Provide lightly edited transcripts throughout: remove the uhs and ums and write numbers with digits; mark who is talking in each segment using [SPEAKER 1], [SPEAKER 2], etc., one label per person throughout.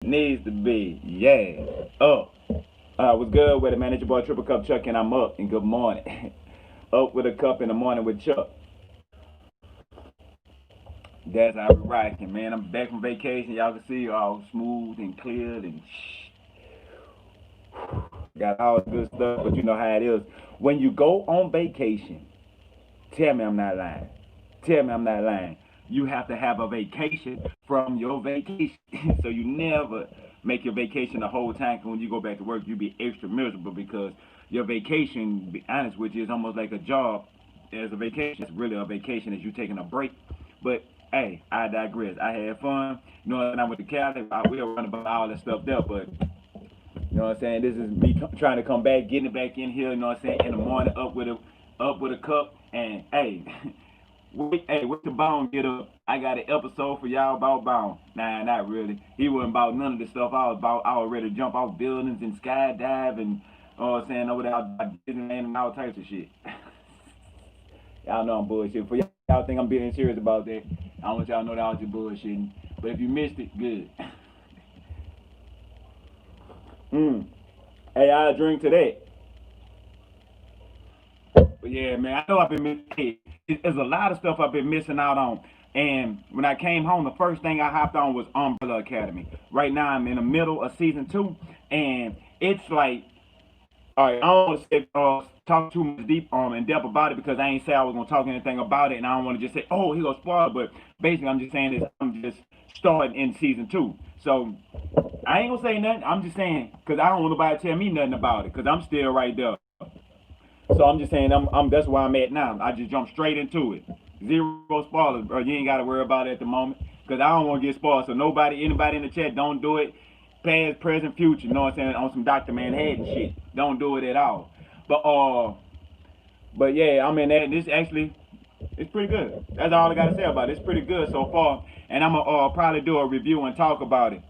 [SPEAKER 1] Needs to be. Yeah. Up. What's good with it, man? It's your boy Triple Cup Chuck, and I'm up. And good morning. Up with a cup in the morning with Chuck. That's how we rocking, man. I'm back from vacation. Y'all can see all smooth and cleared and got all the good stuff. But you know how it is. When you go on vacation, tell me I'm not lying. Tell me I'm not lying. You have to have a vacation from your vacation. So you never make your vacation the whole time. 'Cause when you go back to work, you be extra miserable because your vacation, to be honest with you, is almost like a job as a vacation. It's really a vacation as you taking a break. But hey, I digress. I had fun. You know, when I went to Cali, I will run about all that stuff there. But you know what I'm saying? This is me trying to come back, getting it back in here. You know what I'm saying? In the morning, up with a cup, and hey, wait the bone get up. I got an episode for y'all about Bone. Nah, not really. He wasn't about none of the stuff I was about. I was ready to jump off buildings and skydive and you know what I'm saying over there Disneyland and all types of shit. Y'all know I'm bullshit. For y'all think I'm being serious about that, I want y'all to know that I was just bullshitting. But if you missed it, good. mm. Hey, I'll drink to that. But yeah, man, I know I've been missing. There's a lot of stuff I've been missing out on. And when I came home, the first thing I hopped on was Umbrella Academy. Right now, I'm in the middle of season two, and it's like, all right, I don't want to say, talk too much deep in depth about it because I ain't say I was gonna talk anything about it, and I don't want to just say, oh, he gonna spoil it. But basically, I'm just saying this. I'm just starting in season two, so I ain't gonna say nothing. I'm just saying because I don't want nobody to tell me nothing about it because I'm still right there. So I'm just saying, I'm that's where I'm at now. I just jump straight into it. Zero spoilers, bro. You ain't got to worry about it at the moment because I don't want to get spoiled. So anybody in the chat, don't do it. Past, present, future. You know what I'm saying? On some Dr. Manhattan shit. Don't do it at all. But yeah, I'm in that. This actually, it's pretty good. That's all I got to say about it. It's pretty good so far. And I'm gonna probably do a review and talk about it.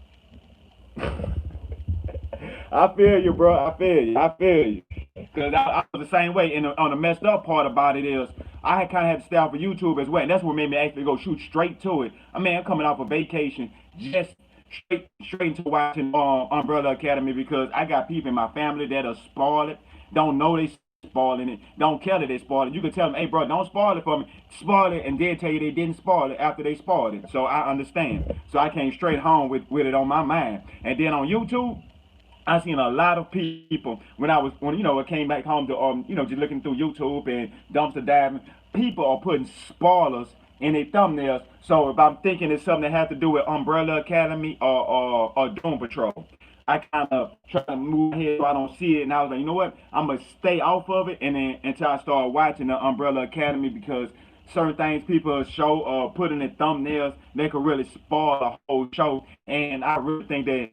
[SPEAKER 1] I feel you, bro. I feel you. I feel you. Because I was the same way. And on the messed up part about it is, I had kind of had to stay off of YouTube as well. And that's what made me actually go shoot straight to it. I mean, I'm coming off a vacation, just straight into watching Umbrella Academy because I got people in my family that are spoiled, don't know they spoiling it, don't care that they spoiled it. You can tell them, hey, bro, don't spoil it for me. Spoil it, and they'll tell you they didn't spoil it after they spoiled it. So I understand. So I came straight home with it on my mind. And then on YouTube, I seen a lot of people when I came back home to just looking through YouTube and dumpster diving. People are putting spoilers in their thumbnails. So if I'm thinking it's something that has to do with Umbrella Academy or Doom Patrol, I kind of try to move ahead so I don't see it. And I was like, you know what? I'm gonna stay off of it and then until I start watching the Umbrella Academy because certain things people show or put in their thumbnails, they could really spoil the whole show. And I really think that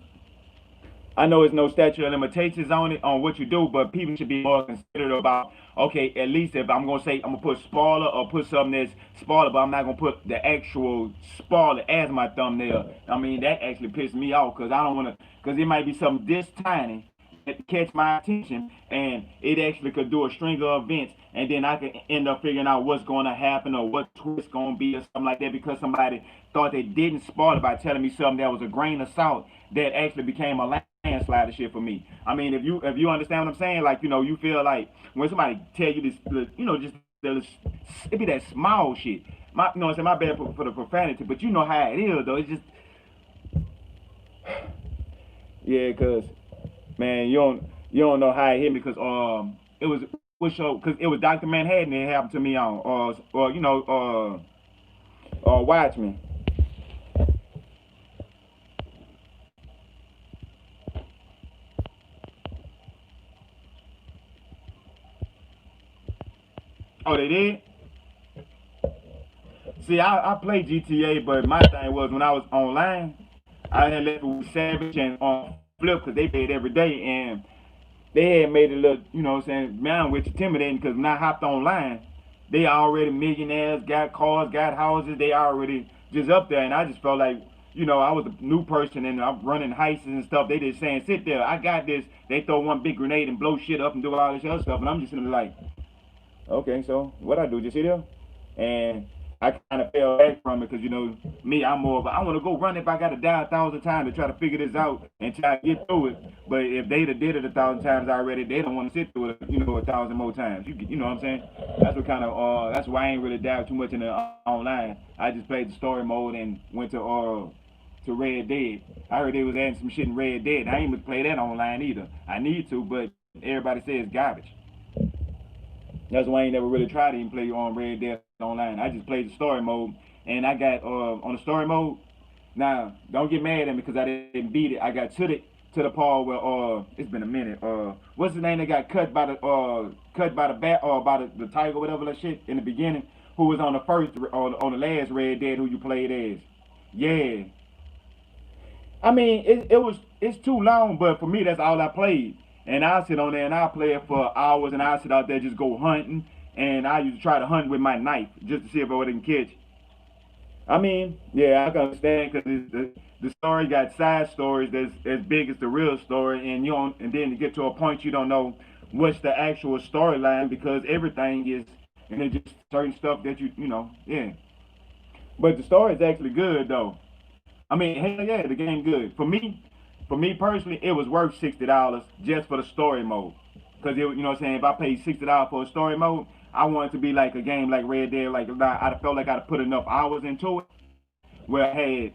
[SPEAKER 1] I know there's no statute of limitations on it on what you do, but people should be more considerate about okay, at least if I'm gonna say I'm gonna put spoiler or put something that's spoiler, but I'm not gonna put the actual spoiler as my thumbnail. I mean that actually pissed me off because I don't wanna because it might be something this tiny that catch my attention and it actually could do a string of events and then I could end up figuring out what's gonna happen or what twist gonna be or something like that because somebody thought they didn't spoil it by telling me something that was a grain of salt that actually became a landslide of shit for me. I mean, if you understand what I'm saying, like you feel like when somebody tell you this, just it be that small shit. What I'm saying, my bad for the profanity, but you know how it is though. It's just yeah, cause man, you don't know how it hit me, cause it was what show? Cause it was Dr. Manhattan that happened to me on, or Watchmen. Oh, they did. See, I played GTA, but my thing was when I was online, I had left it with Savage and Flip because they played every day, and they had made it look, what I'm saying, man, which intimidating because when I hopped online, they already millionaires, got cars, got houses, they already just up there, and I just felt like, I was a new person and I'm running heists and stuff. They just saying, sit there, I got this. They throw one big grenade and blow shit up and do all this other stuff, and I'm just like, okay, so what I do, just sit here, and I kind of fell back from it because you know me, I'm more of a, I want to go run if I got to die 1,000 times to try to figure this out and try to get through it. But if they'd have did it 1,000 times already, they don't want to sit through it, you know, 1,000 more times. You know what I'm saying? That's what kind of that's why I ain't really dived too much in the online. I just played the story mode and went to Red Dead. I heard they was adding some shit in Red Dead. I ain't even play that online either. I need to, but everybody says garbage. That's why I ain't never really tried to even play on Red Dead Online. I just played the story mode, and I got on the story mode. Now, don't get mad at me because I didn't beat it. I got to the part where it's been a minute. What's the name that got cut by the bat or by the tiger, whatever that shit in the beginning? Who was on the first on the last Red Dead? Who you played as? Yeah, I mean, it's too long, but for me, that's all I played. And I sit on there and I play it for hours, and I sit out there just go hunting, and I used to try to hunt with my knife just to see if I would catch. I mean, yeah, I can understand because the story got side stories that's as big as the real story, and you don't, and then you get to a point you don't know what's the actual storyline because everything is, and it's just certain stuff that you know, yeah. But the story is actually good though. I mean, hell yeah, the game good. For me personally, it was worth $60 just for the story mode. Cause you know what I'm saying. If I paid $60 for a story mode, I want it to be like a game like Red Dead. Like I felt like I'd put enough hours into it where I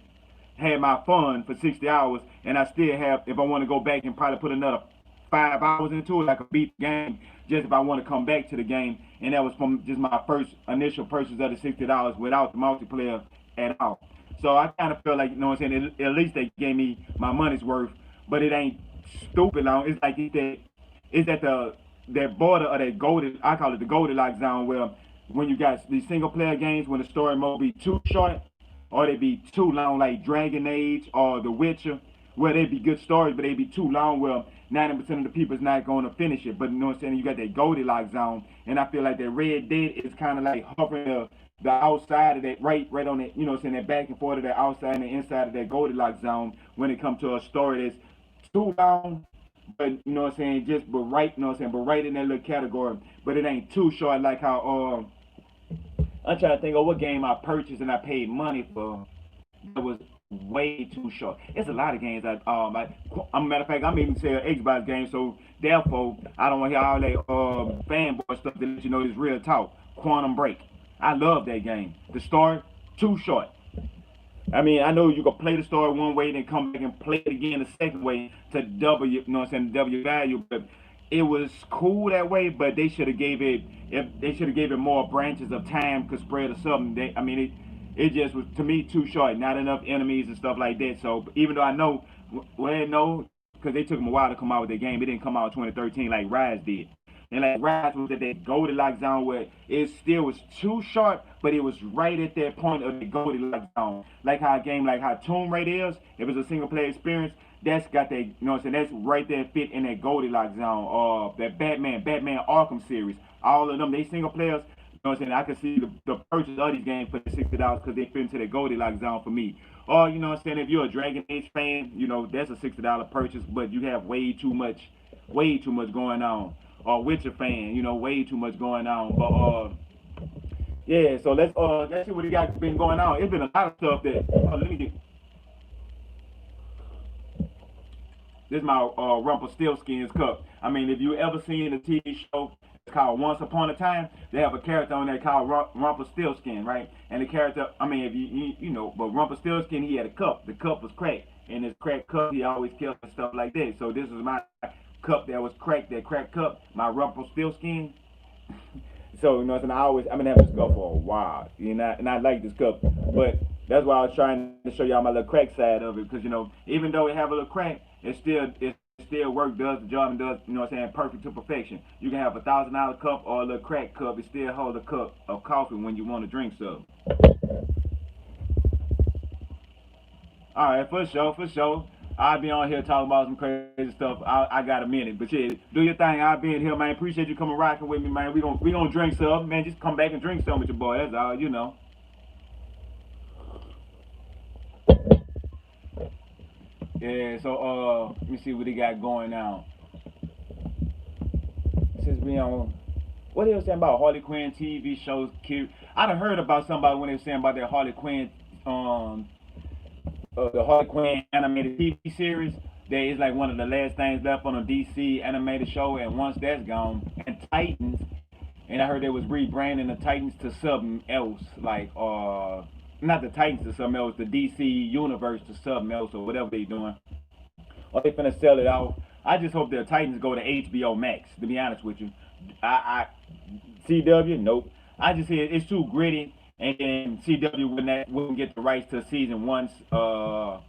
[SPEAKER 1] had my fun for 60 hours, and I still have. If I want to go back and probably put another 5 hours into it, I could beat the game just if I want to come back to the game. And that was from just my first initial purchase of the $60 without the multiplayer at all. So I kind of felt like, you know what I'm saying, at least they gave me my money's worth, but it ain't stupid long. It's like it's at that border of that golden, I call it the Goldilocks zone, where when you got these single player games, when the story mode be too short or they be too long, like Dragon Age or The Witcher, where they be good stories, but they be too long, where 90% of the people is not going to finish it. But you know what I'm saying? You got that Goldilocks zone, and I feel like that Red Dead is kind of like hovering the outside of that, right on that, you know what I'm saying, that back and forth of that outside and the inside of that Goldilocks zone when it comes to a story that's too long, but you know what I'm saying, just but right, you know what I'm saying, but right in that little category, but it ain't too short like how I'm trying to think of what game I purchased and I paid money for. It was way too short. It's a lot of games I'm a matter of fact, I'm even saying Xbox games, so therefore I don't want to hear all that fanboy stuff that let you know it's real talk. Quantum Break. I love that game. The story, too short. I mean, I know you can play the story one way, then come back and play it again the second way to double, you know what I'm saying, W value. But it was cool that way. But they should have gave it, if they should have gave it more branches of time, could spread or something. I mean, it just was to me too short. Not enough enemies and stuff like that. So even though I know, well, no, because they took them a while to come out with their game. It didn't come out in 2013 like Rise did. And like Rise was at that Goldilocks zone where it still was too short, but it was right at that point of the Goldilocks zone. Like how a game like how Tomb Raider is, if it's a single player experience, that's got that, you know what I'm saying, that's right there fit in that Goldilocks zone. That Batman Arkham series, all of them, they single players, you know what I'm saying, I can see the purchase of these games for $60 because they fit into the Goldilocks zone for me. Or, you know what I'm saying, if you're a Dragon Age fan, you know, that's a $60 purchase, but you have way too much going on. Or Witcher fan, you know, way too much going on. But yeah, so let's see what he got been going on. It's been a lot of stuff that let me get this is my Rumpelstiltskin's cup. I mean, if you ever seen a TV show called Once Upon a Time, they have a character on there called Rumpelstiltskin, right? And the character, I mean, if you know, but Rumpelstiltskin, he had a cup. The cup was cracked, and his cracked cup, he always kept and stuff like that. So this is my cup that was cracked, that cracked cup, my Rumpelstiltskin. So you know, and I've been having this cup for a while, you know, and I like this cup, but that's why I was trying to show y'all my little crack side of it, because you know, even though it have a little crack, it still work, does the job, and does, you know what I'm saying, perfect to perfection. You can have $1,000 cup or a little crack cup, it still hold a cup of coffee when you want to drink some. All right, for sure, for sure. I'll be on here talking about some crazy stuff. I got a minute, but yeah, do your thing. I'll be in here, man. Appreciate you coming rocking with me, man. We gonna drink some, man. Just come back and drink some with your boy. That's all, you know. Yeah. So let me see what he got going now. Since we on, what they were saying about Harley Quinn TV shows. I done heard about somebody when they were saying about their Harley Quinn, the Harley Quinn animated TV series. That is like one of the last things left on a DC animated show, and once that's gone, and Titans, and I heard they was rebranding the Titans to something else, like not the Titans to something else, the DC universe to something else or whatever they doing. Or they finna sell it out. I just hope the Titans go to HBO Max. To be honest with you, I CW, nope. I just hear it's too gritty, and then CW wouldn't get the rights to season one or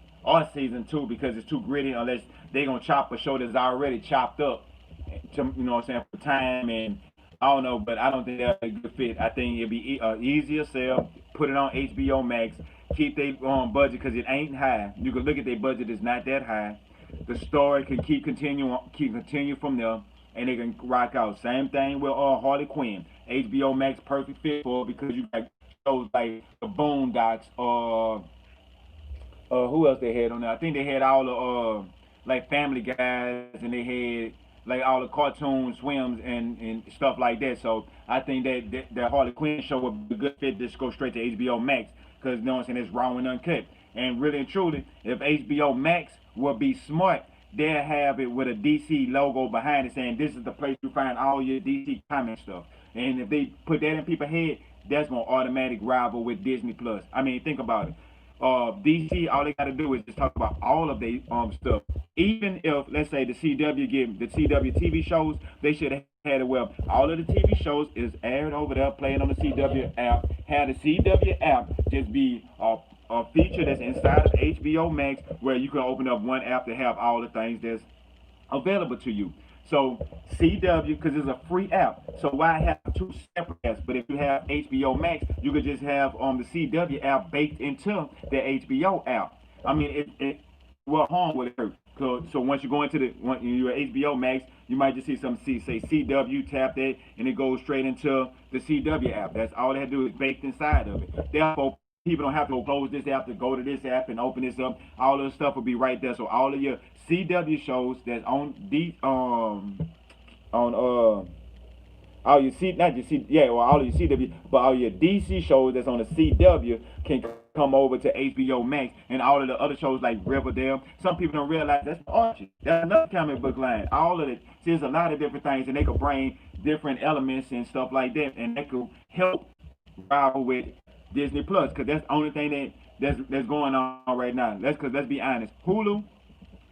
[SPEAKER 1] season two because it's too gritty unless they gonna chop a show that's already chopped up. You know what I'm saying, for time, and I don't know, but I don't think that's a good fit. I think it'd be easier sell. Put it on HBO Max. Keep their budget because it ain't high. You can look at their budget; it's not that high. The story can continue from there, and they can rock out. Same thing with Harley Quinn. HBO Max perfect fit for it because you got shows like the Boondocks, who else they had on there? I think they had all the like Family Guys, and they had like all the cartoon swims and stuff like that. So I think that Harley Quinn show would be a good fit. Just go straight to HBO Max because you know what I'm saying, it's raw and uncut. And really and truly, if HBO Max will be smart, they'll have it with a DC logo behind it saying this is the place you find all your DC comic stuff. And if they put that in people's head, that's gonna automatic rival with Disney Plus. I mean, think about it. DC, all they gotta do is just talk about all of their stuff. Even if, let's say, the CW TV shows, they should have had it where all of the TV shows is aired over there, playing on the CW app. Have the CW app just be a feature that's inside of HBO Max where you can open up one app to have all the things that's available to you. So CW, because it's a free app, so why have two separate apps? But if you have HBO Max, you could just have the CW app baked into the HBO app. I mean, what harm would it hurt? So once you go into your HBO Max, you might just see say CW, tap that, and it goes straight into the CW app. That's all they have to do is baked inside of it. Therefore, people don't have to go close this app to go to this app and open this up. All of the stuff will be right there. So all of your CW shows that's on all your all your CW, but all your DC shows that's on the CW can come over to HBO Max, and all of the other shows like Riverdale. Some people don't realize that's Archie. That's another comic book line. All of it. See, there's a lot of different things, and they could bring different elements and stuff like that, and that could help rival with Disney Plus, because that's the only thing that's going on right now. Let's be honest. Hulu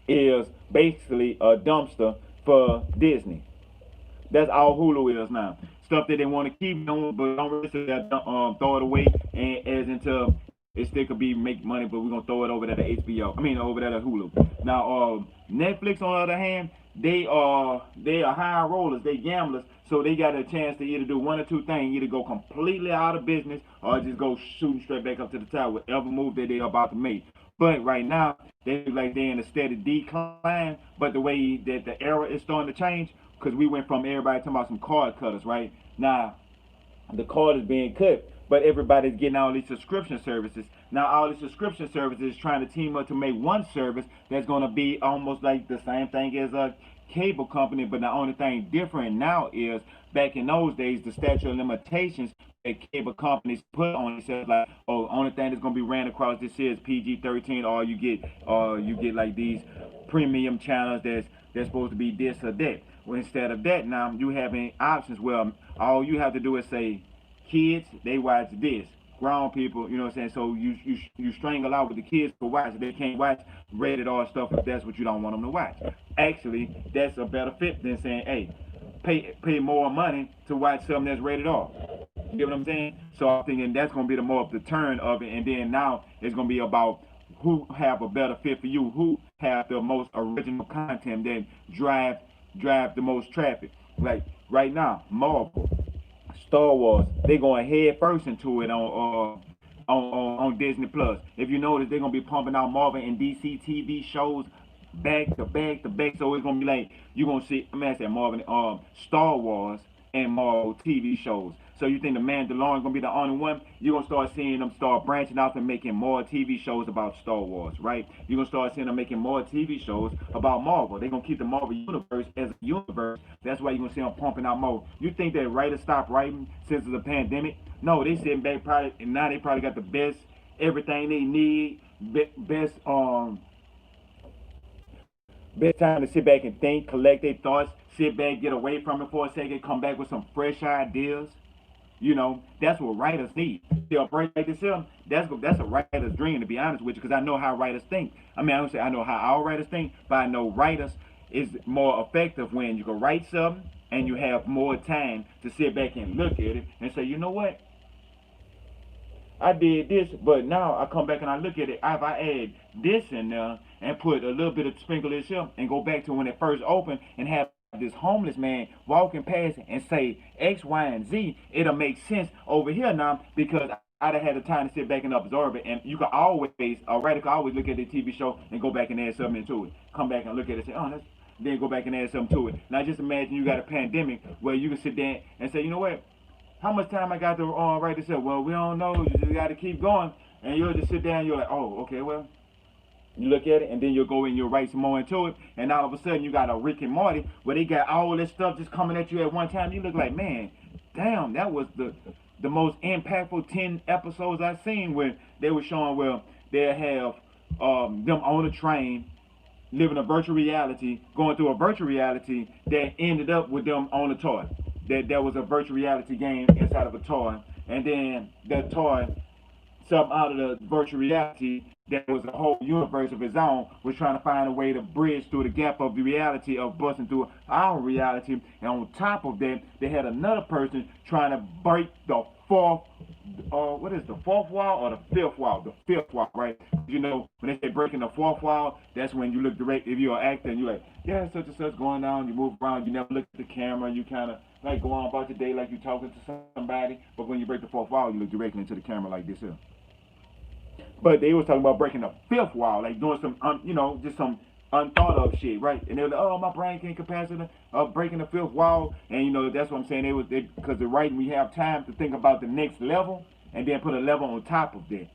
[SPEAKER 1] is basically a dumpster for Disney. That's all Hulu is now. Stuff that they want to keep doing, but don't really throw it away, and as into it still could be make money, but we're gonna throw it over there to HBO. I mean, over there to Hulu. Now, Netflix on the other hand, they are high rollers, they gamblers, so they got a chance to either do one or two things: either go completely out of business or just go shooting straight back up to the top, whatever move that they're about to make. But right now, they look like they're in a steady decline. But the way that the era is starting to change, because we went from everybody talking about some cord cutters, right? Now, the cord is being cut, but everybody's getting all these subscription services. Now, all these subscription services trying to team up to make one service that's going to be almost like the same thing as a cable company, but the only thing different now is back in those days, the statute of limitations that cable companies put on themselves, like, oh, only thing that's going to be ran across this is PG-13, or you get like these premium channels that's supposed to be this or that. Well, instead of that, now you having options where all you have to do is say, kids, they watch this. Grown people, you know what I'm saying? So you strangle out with the kids for watching. They can't watch rated R stuff if that's what you don't want them to watch. Actually, that's a better fit than saying, hey, pay more money to watch something that's rated R. You get what I'm saying? So I'm thinking that's going to be the more of the turn of it. And then now it's going to be about who have a better fit for you, who have the most original content that drive the most traffic. Like right now, Marvel, Star Wars, they going head first into it on Disney Plus. If you notice, they're gonna be pumping out Marvel and DC TV shows back to back to back. So it's gonna be like you're gonna see, I said Marvel, Star Wars and Marvel TV shows. So you think the Mandalorian gonna be the only one? You're gonna start seeing them start branching out and making more TV shows about Star Wars, right? You're gonna start seeing them making more TV shows about Marvel. They're gonna keep the Marvel universe as a universe. That's why you're gonna see them pumping out more. You think that writers stopped writing since the pandemic? No, they sitting back probably, and now they probably got the best everything they need, best time to sit back and think, collect their thoughts, sit back, get away from it for a second, come back with some fresh ideas. You know, that's what writers need. They'll break like this here. That's a writer's dream, to be honest with you, because I know how writers think. I mean, I don't say I know how our writers think, but I know writers is more effective when you can write something and you have more time to sit back and look at it and say, you know what? I did this, but now I come back and I look at it. If I add this in there and put a little bit of sprinkle this here and go back to when it first opened and have this homeless man walking past and say X, Y, and Z, it'll make sense over here now because I'd have had the time to sit back and observe it. And you can always, a writer can always look at the TV show and go back and add something to it. Come back and look at it and say, oh, that's, then go back and add something to it. Now just imagine you got a pandemic where you can sit there and say, you know what? How much time I got to write this up? Well, we don't know. You just got to keep going. And you'll just sit there and you're like, oh, okay, well. You look at it, and then you'll go and you'll write some more into it. And all of a sudden, you got a Rick and Morty where they got all this stuff just coming at you at one time. You look like, man, damn, that was the most impactful 10 episodes I've seen where they were showing where they'll have them on a train, living a virtual reality, going through a virtual reality that ended up with them on a toy. That was a virtual reality game inside of a toy. And then that toy, something out of the virtual reality that was a whole universe of its own, was trying to find a way to bridge through the gap of the reality of busting through our reality. And on top of that, they had another person trying to break the fourth, what is the fourth wall or the fifth wall? The fifth wall, right? You know, when they say breaking the fourth wall, that's when you look direct, if you're an actor and you're like, yeah, such and such going on, you move around, you never look at the camera, you kind of like go on about your day like you're talking to somebody, but when you break the fourth wall, you look directly into the camera like this here. But they was talking about breaking the fifth wall, like doing some, just some unthought of shit, right? And they were like, oh, my brain can't capacity of breaking the fifth wall. And, that's what I'm saying. Because the writing, we have time to think about the next level and then put a level on top of that.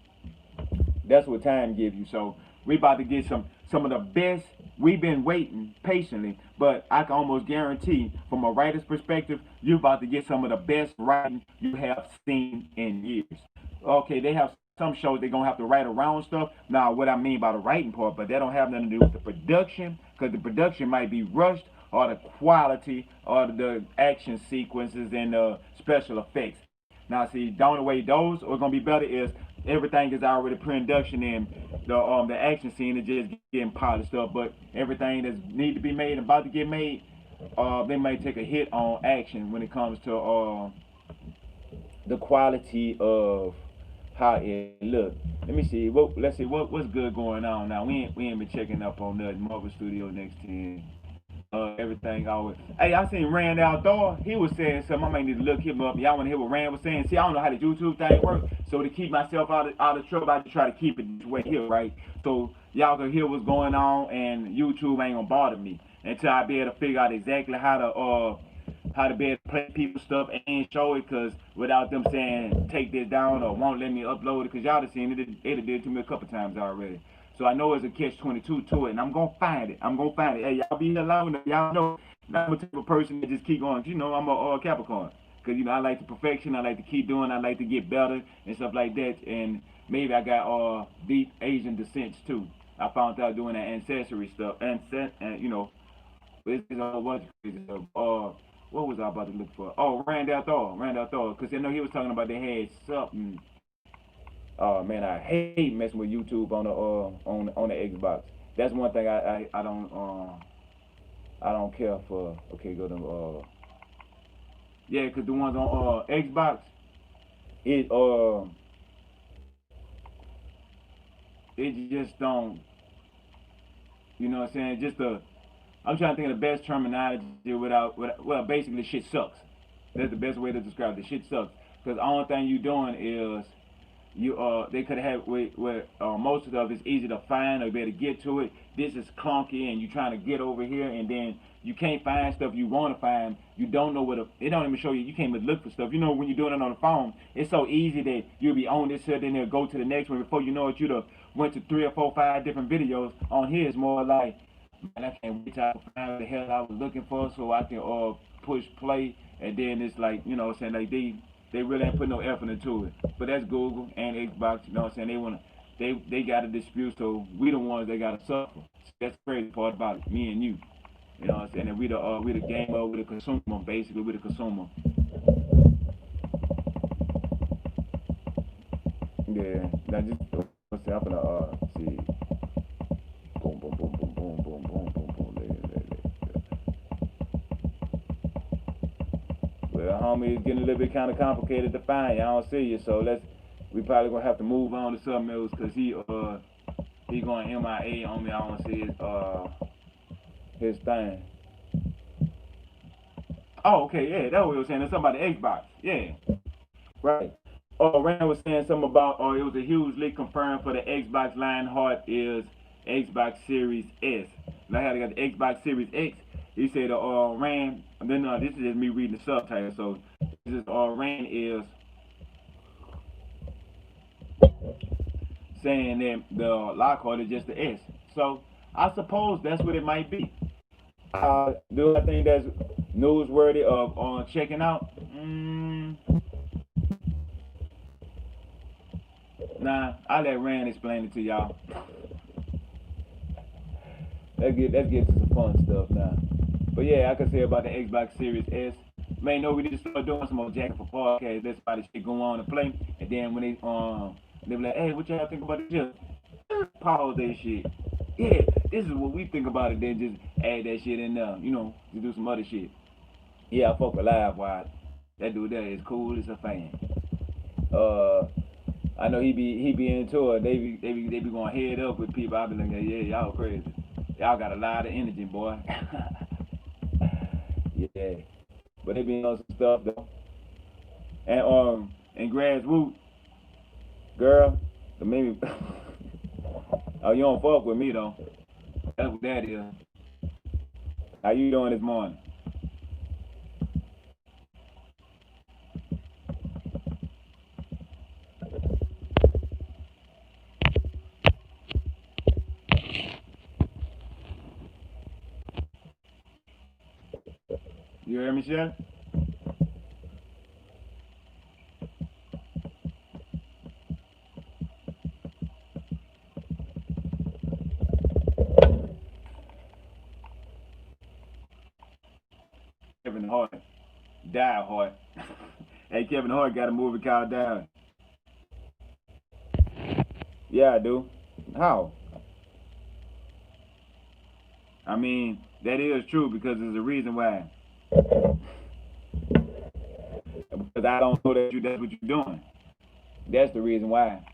[SPEAKER 1] That's what time gives you. So we about to get some of the best. We've been waiting patiently, but I can almost guarantee from a writer's perspective, you're about to get some of the best writing you have seen in years. Okay, they have some shows they're going to have to write around stuff. Now, what I mean by the writing part, but that don't have nothing to do with the production, because the production might be rushed, or the quality, or the action sequences and the special effects. Now, see, the only way those are going to be better is everything is already pre-production and the action scene is just getting polished up, but everything that need to be made and about to get made, they might take a hit on action when it comes to the quality of how it look. Let me see. Let's see what's good going on now. We ain't been checking up on nothing. Marvel Studio next 10. Everything always. Hey, I seen Rand Outdoor. He was saying something. I might need to look him up. Y'all want to hear what Rand was saying? See, I don't know how the YouTube thing works. So to keep myself out of trouble, I just try to keep it this way here, right? So y'all can hear what's going on, and YouTube ain't gonna bother me until I be able to figure out exactly how to be able to play people's stuff and show it, because without them saying take this down or won't let me upload it, because y'all have seen it, it did to me a couple times already. So I know it's a catch-22 to it, and I'm gonna find it. Hey, y'all be here long, y'all know I'm a type of person that just keep going. I'm a Capricorn, because I like the perfection. I like to keep doing. I like to get better and stuff like that. And maybe I got deep Asian descent too. I found out doing that ancestry stuff, and it's a whole bunch of crazy stuff. What was I about to look for? Oh, Randall Thor, because I know he was talking about they had something. Oh man, I hate messing with YouTube on the Xbox. That's one thing I don't care for. Okay, go to yeah, because the ones on Xbox, it just don't, you know what I'm saying? I'm trying to think of the best terminology without well, basically shit sucks. That's the best way to describe it. Shit sucks, because the only thing you doing is You they could have with most of the stuff is easy to find or be able to get to it. This is clunky and you trying to get over here and then you can't find stuff you want to find. You don't know it don't even show you. You can't even look for stuff. You know when you're doing it on the phone, it's so easy that you'll be on this here, then they'll go to the next one. Before you know it, you'd have went to 3 or 4, 5 different videos. On here, it's more like, man, I can't wait till I find what the hell I was looking for so I can push play. And then it's like, you know what I'm saying, like they really ain't put no effort into it. But that's Google and Xbox, you know what I'm saying? They got a dispute, so we the ones that gotta suffer. That's the crazy part about it, me and you. You know what I'm saying? And we the gamer, we the consumer, basically we the consumer. Yeah. Now just what's up in the see. Boom boom boom boom boom boom boom boom boom. Well, homie, it's getting a little bit kind of complicated to find. I don't see you, so we probably gonna have to move on to something else because he going MIA on me. I don't see his thing. Oh, okay, yeah, that's what we were saying. It's something about the Xbox. Yeah, right. Oh, Rand was saying something about, it was a huge leak confirmed for the Xbox Lionheart is Xbox Series S. And I had to get the Xbox Series X. He said, Rand, and then this is just me reading the subtitle. So this is, Rand is saying that the Lockhart is just the S. So I suppose that's what it might be. Do I think that's newsworthy of checking out? Nah, I'll let Rand explain it to y'all. Let's get to some fun stuff now. But yeah, I can say about the Xbox Series S. Man, no, we need to start doing some more jacking for podcasts. Let's about this shit go on and play. And then when they be like, hey, what y'all think about this? Pause that shit. Yeah, this is what we think about it. Then just add that shit in there. You know, to do some other shit. Yeah, I fuck with Livewire. That dude there is cool as a fan. I know he be into it. They be going head up with people. I be like, yeah, y'all crazy. Y'all got a lot of energy, boy. Yeah, but they be on some stuff though. And grassroots, girl, the maybe. Oh, you don't fuck with me though. That's what that is. How you doing this morning? You hear me, Chef? Kevin Hart, Die Hard. Hey, Kevin Hart got a movie called Die. Yeah, I do. How? I mean, that is true because there's a reason why. Because I don't know that's what you're doing. That's the reason why.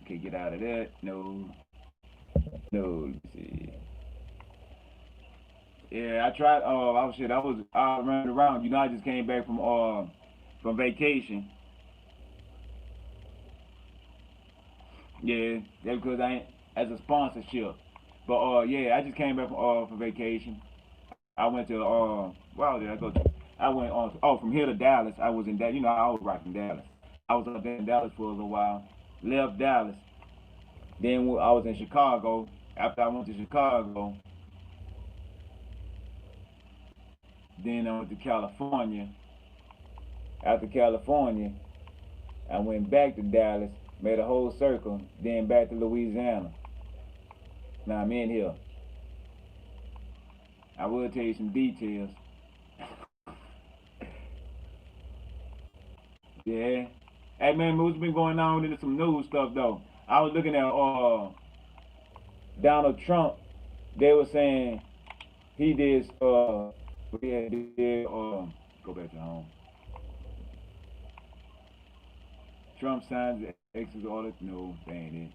[SPEAKER 1] Okay, get out of that. No. No, let's see. Yeah, I tried. Oh shit, I was running around. You know, I just came back from vacation. Yeah, that's because I ain't as a sponsorship. But yeah, I just came back from vacation. I went to where did I go to? I went on from here to Dallas. I was in that. You know, I was rocking Dallas. I was up there in Dallas for a little while. Left Dallas. Then I was in Chicago. After I went to Chicago, then I went to California. After California, I went back to Dallas, made a whole circle, then back to Louisiana. Now I'm in here. I will tell you some details. Yeah. Hey man, what's been going on into some news stuff though? I was looking at Donald Trump. They were saying he did go back to home. Trump signs the exit order. No, they ain't it.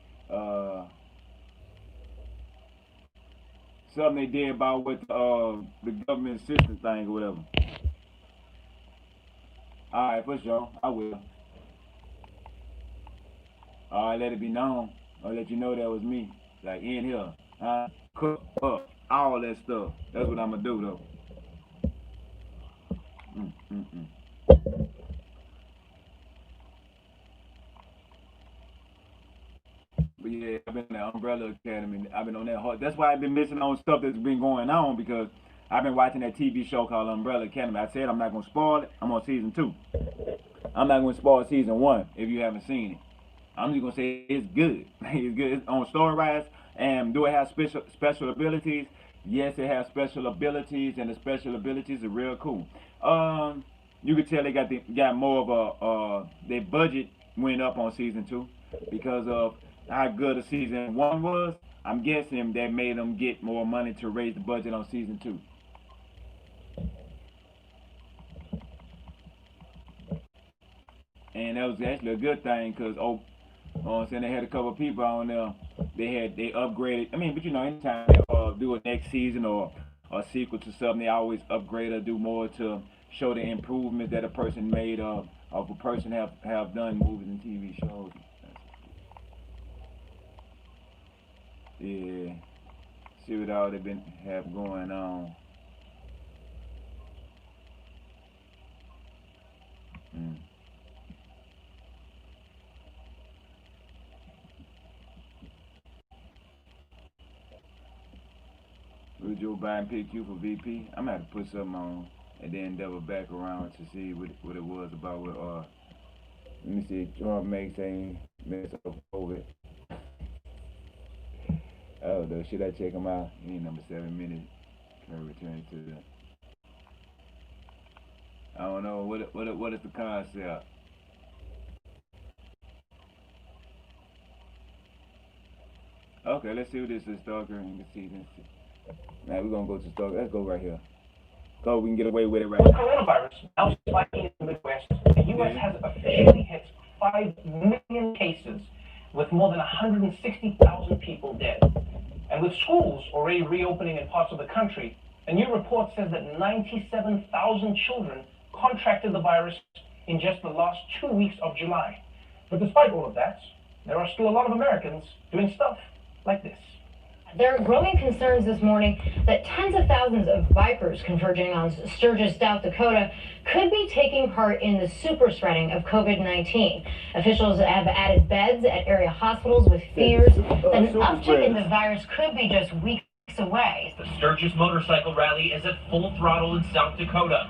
[SPEAKER 1] Something they did about with the government assistance thing or whatever. All right, for sure, I will. I let it be known. I let you know that was me. Like in here, cook up all that stuff. That's what I'ma do though. Mm, mm, mm. But yeah, I've been in the Umbrella Academy. I've been on that hard. That's why I've been missing on stuff that's been going on because I've been watching that TV show called Umbrella Academy. I said I'm not gonna spoil it. I'm on season 2. I'm not gonna spoil season 1 if you haven't seen it. I'm just gonna say it's good. It's good. It's on story rise. And do it have special abilities? Yes, it has special abilities, and the special abilities are real cool. You could tell they got more of their budget went up on season 2 because of how good the season 1 was. I'm guessing that made them get more money to raise the budget on season 2. And that was actually a good thing because you know what I'm saying, they had a couple of people on there. They upgraded. I mean, but you know, anytime they do a next season or a sequel to something, they always upgrade or do more to show the improvement that a person made of a person have done movies and TV shows. Yeah, see what all they been have going on. Mm. Will Joe Biden pick you for VP? I'm gonna have to put something on and then double back around to see what it was about with let me see, Trump makes a mess of COVID. Oh no, should I check him out? He ain't number 7 minutes. Can return to the I don't know what is the concept. Okay, let's see what this is, Stalker. Let's see. Now we're gonna go to Stalker. Let's go right here. Go, we can get away with it right
[SPEAKER 2] With
[SPEAKER 1] now.
[SPEAKER 2] coronavirus now spiking in the Midwest, the U.S. has officially hit 5 million cases, with more than 160,000 people dead. And with schools already reopening in parts of the country, a new report says that 97,000 children contracted the virus in just the last 2 weeks of July. But despite all of that, there are still a lot of Americans doing stuff like this.
[SPEAKER 3] There are growing concerns this morning that tens of thousands of bikers converging on Sturgis, South Dakota, could be taking part in the super spreading of COVID-19. Officials have added beds at area hospitals with fears that an uptick in the virus could be just weeks away.
[SPEAKER 2] The Sturgis motorcycle rally is at full throttle in South Dakota.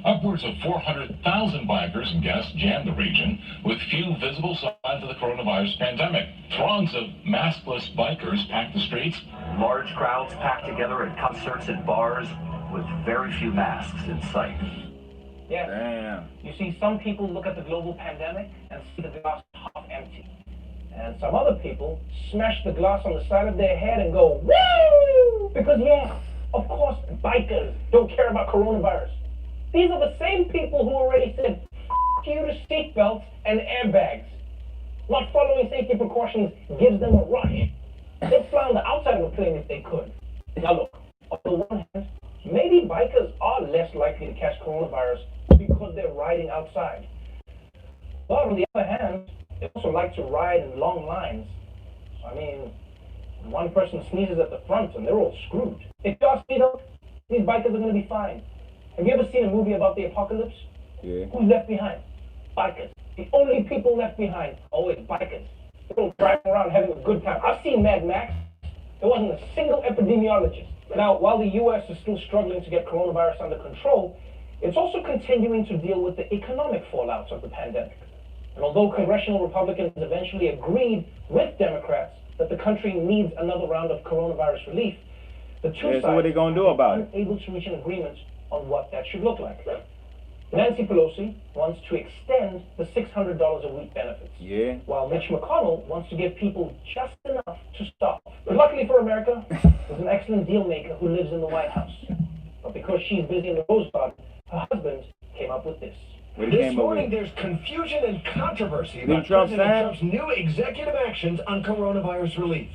[SPEAKER 4] Upwards of 400,000 bikers and guests jammed the region with few visible signs of the coronavirus pandemic. Throngs of maskless bikers packed the streets.
[SPEAKER 5] Large crowds packed together at concerts and bars with very few masks in sight.
[SPEAKER 2] Yes.
[SPEAKER 1] Damn.
[SPEAKER 2] You see, some people look at the global pandemic and see the glass half empty. And some other people smash the glass on the side of their head and go, woo! Because, yeah, of course, bikers don't care about coronavirus. These are the same people who already said, F you to seatbelts and airbags. Not following safety precautions gives them a rush. They'd fly on the outside of a plane if they could. Now look, on the one hand, maybe bikers are less likely to catch coronavirus because they're riding outside. But on the other hand, they also like to ride in long lines. I mean, one person sneezes at the front and they're all screwed. If y'all see them, these bikers are going to be fine. Have you ever seen a movie about the apocalypse?
[SPEAKER 1] Yeah.
[SPEAKER 2] Who's left behind? Bikers. The only people left behind are always bikers. They're all driving around having a good time. I've seen Mad Max. There wasn't a single epidemiologist. Now, while the U.S. is still struggling to get coronavirus under control, it's also continuing to deal with the economic fallouts of the pandemic. And although congressional Republicans eventually agreed with Democrats that the country needs another round of coronavirus relief, the two sides
[SPEAKER 1] So what they gonna do about it?
[SPEAKER 2] are unable to reach an agreement on what that should look like. Nancy Pelosi wants to extend the $600 a week benefits,
[SPEAKER 1] Yeah.
[SPEAKER 2] while Mitch McConnell wants to give people just enough to stop. But luckily for America, there's an excellent deal maker who lives in the White House. But because she's busy in the Rose Garden, her husband came up with this.
[SPEAKER 6] This morning, there's confusion and controversy about
[SPEAKER 1] Trump
[SPEAKER 6] President
[SPEAKER 1] sign?
[SPEAKER 6] Trump's new executive actions on coronavirus relief.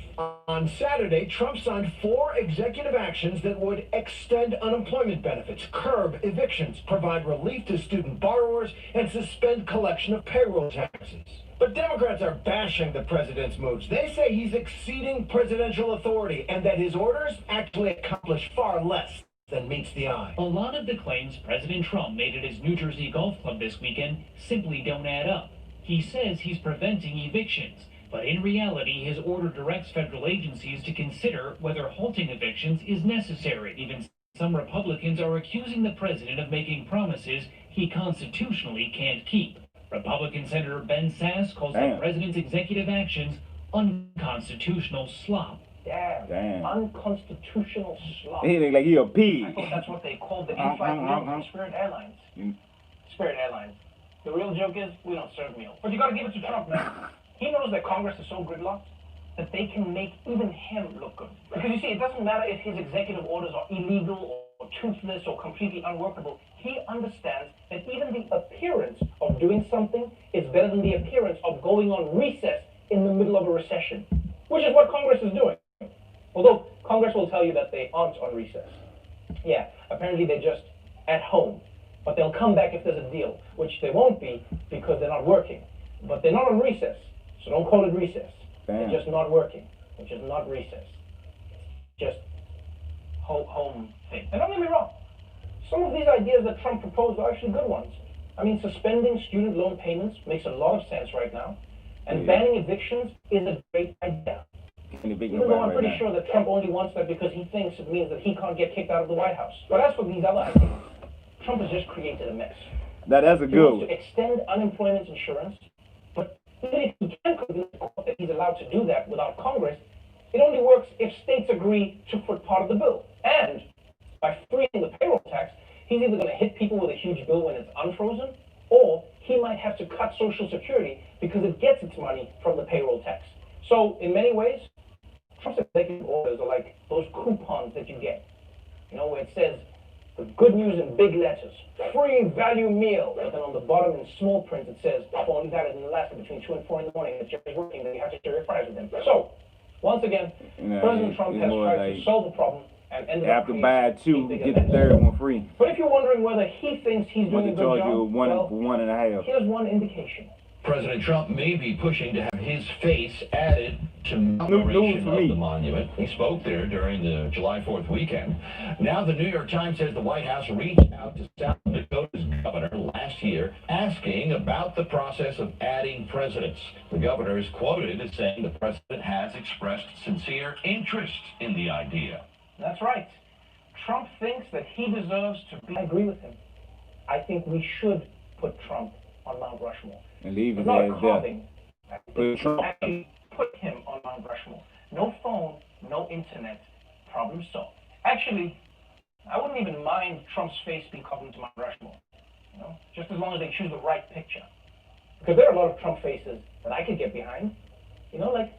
[SPEAKER 6] On Saturday, Trump signed 4 executive actions that would extend unemployment benefits, curb evictions, provide relief to student borrowers, and suspend collection of payroll taxes. But Democrats are bashing the president's moves. They say he's exceeding presidential authority and that his orders actually accomplish far less than meets the eye.
[SPEAKER 7] A lot of the claims President Trump made at his New Jersey golf club this weekend simply don't add up. He says he's preventing evictions, but in reality, his order directs federal agencies to consider whether halting evictions is necessary. Even some Republicans are accusing the president of making promises he constitutionally can't keep. Republican Senator Ben Sasse calls the president's executive actions unconstitutional slop.
[SPEAKER 2] Damn. Unconstitutional slop.
[SPEAKER 1] He look like he a pig.
[SPEAKER 2] I thought that's what they called the in-flight meal from Spirit Airlines. Spirit Airlines. The real joke is, we don't serve meals. But you gotta give it to Trump, man. He knows that Congress is so gridlocked that they can make even him look good. Because you see, it doesn't matter if his executive orders are illegal or toothless or completely unworkable. He understands that even the appearance of doing something is better than the appearance of going on recess in the middle of a recession, which is what Congress is doing. Although Congress will tell you that they aren't on recess. Yeah, apparently they're just at home. But they'll come back if there's a deal, which they won't be because they're not working. But they're not on recess, so don't call it recess. They're just not working, which is not recess. Just home thing. And don't get me wrong, some of these ideas that Trump proposed are actually good ones. I mean, suspending student loan payments makes a lot of sense right now. And banning evictions is a great idea. Even though I'm pretty sure that Trump only wants that because he thinks it means that he can't get kicked out of the White House. But as for these other ideas, Trump has just created a mess.
[SPEAKER 1] That's a good one.
[SPEAKER 2] He wants to extend unemployment insurance, but even if he can convince the court that he's allowed to do that without Congress, it only works if states agree to foot part of the bill. And by freeing the payroll tax, he's either going to hit people with a huge bill when it's unfrozen, or he might have to cut Social Security because it gets its money from the payroll tax. So in many ways, Trump's executive orders are like those coupons that you get, you know, where it says, the good news in big letters, free value meal. But then on the bottom in small print it says, only valid in Alaska between 2 and 4 in the morning. That Jerry's working, that you have to share your fries with him. So, once again, President Trump has tried to solve the problem and ended up
[SPEAKER 1] after buy two, get the third one free.
[SPEAKER 2] But if you're wondering whether he thinks he's doing a good job,
[SPEAKER 1] you one and a half.
[SPEAKER 2] Here's one indication.
[SPEAKER 8] President Trump may be pushing to have his face added to commemoration of the monument. He spoke there during the July 4th weekend. Now the New York Times says the White House reached out to South Dakota's governor last year asking about the process of adding presidents. The governor is quoted as saying the president has expressed sincere interest in the idea.
[SPEAKER 2] That's right. Trump thinks that he deserves to be. I agree with him. I think we should put Trump on Mount Rushmore.
[SPEAKER 1] And leave his
[SPEAKER 2] not
[SPEAKER 1] ass
[SPEAKER 2] carving.
[SPEAKER 1] there.
[SPEAKER 2] Actually put him on Mount Rushmore. No phone, no internet, problem solved. Actually, I wouldn't even mind Trump's face being carved into Mount Rushmore. You know, just as long as they choose the right picture. Because there are a lot of Trump faces that I could get behind. You know, like,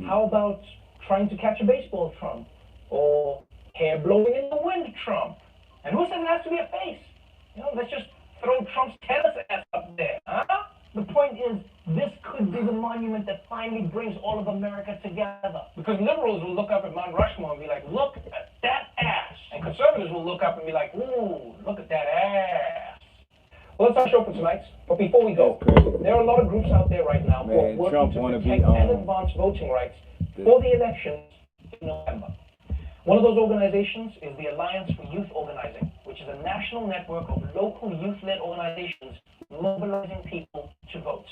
[SPEAKER 2] how about trying to catch a baseball Trump? Or hair blowing in the wind Trump? And who says it has to be a face? You know, let's just throw Trump's tennis ass up there, huh? The point is, this could be the monument that finally brings all of America together. Because liberals will look up at Mount Rushmore and be like, look at that ass. And conservatives will look up and be like, ooh, look at that ass. Well, that's our show for tonight. But before we go, there are a lot of groups out there right now who are working to protect and advance voting rights for the elections in November. One of those organizations is the Alliance for Youth Organizing, which is a national network of local youth-led organizations mobilizing people to vote.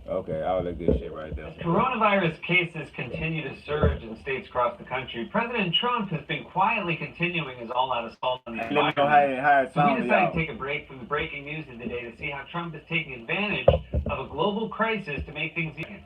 [SPEAKER 1] Okay, I'll look this shit right there.
[SPEAKER 9] As coronavirus cases continue to surge in states across the country, President Trump has been quietly continuing his all-out assault on the environment. So we decided to take a break from the breaking news of the day to see how Trump is taking advantage of a global crisis to make things easier.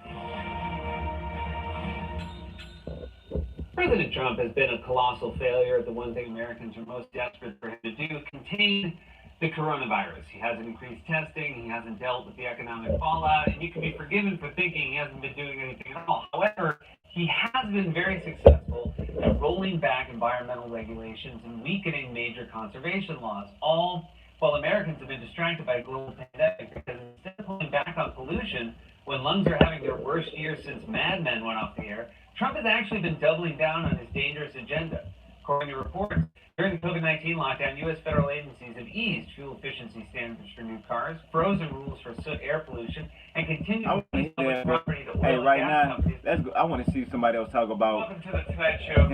[SPEAKER 9] President Trump has been a colossal failure at the one thing Americans are most desperate for him to do, contain the coronavirus. He hasn't increased testing, he hasn't dealt with the economic fallout, and you can be forgiven for thinking he hasn't been doing anything at all. However, he has been very successful at rolling back environmental regulations and weakening major conservation laws, all while Americans have been distracted by a global pandemic, because instead of pulling back on pollution when lungs are having their worst year since Mad Men went off the air, Trump has actually been doubling down on his dangerous agenda, According to reports, during the COVID-19 lockdown, U.S. federal agencies have eased fuel efficiency standards for new cars, frozen rules for soot air pollution, and continued to lease public property to oil
[SPEAKER 1] right
[SPEAKER 9] and gas
[SPEAKER 1] now,
[SPEAKER 9] companies.
[SPEAKER 1] let's go. I want to see somebody else talk about
[SPEAKER 2] Welcome to the Tonight Show.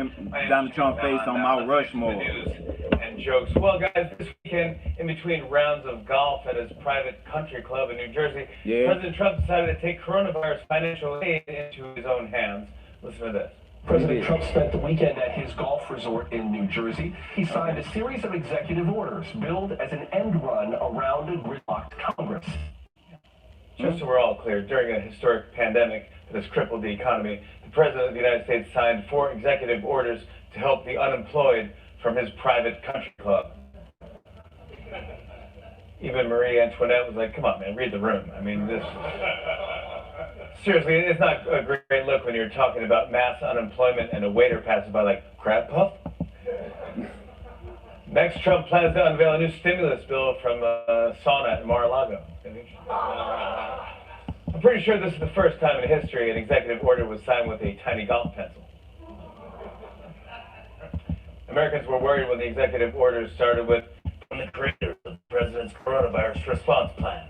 [SPEAKER 1] Donald Trump face on Mount Rushmore.
[SPEAKER 2] News and jokes. Well, guys, this weekend, in between rounds of golf at his private country club in New Jersey, President Trump decided to take coronavirus financial aid into his own hands. Listen to this.
[SPEAKER 6] President Trump spent the weekend at his golf resort in New Jersey. He signed a series of executive orders billed as an end run around a gridlocked Congress.
[SPEAKER 2] Just so we're all clear, during a historic pandemic that has crippled the economy, the President of the United States signed 4 executive orders to help the unemployed from his private country club. Even Marie Antoinette was like, come on, man, read the room. I mean, this... Seriously, it's not a great look when you're talking about mass unemployment and a waiter passes by like, crab puff? Next, Trump plans to unveil a new stimulus bill from sauna at Mar-a-Lago. I'm pretty sure this is the first time in history an executive order was signed with a tiny golf pencil. Americans were worried when the executive orders started with, from the creator of the president's coronavirus response plan.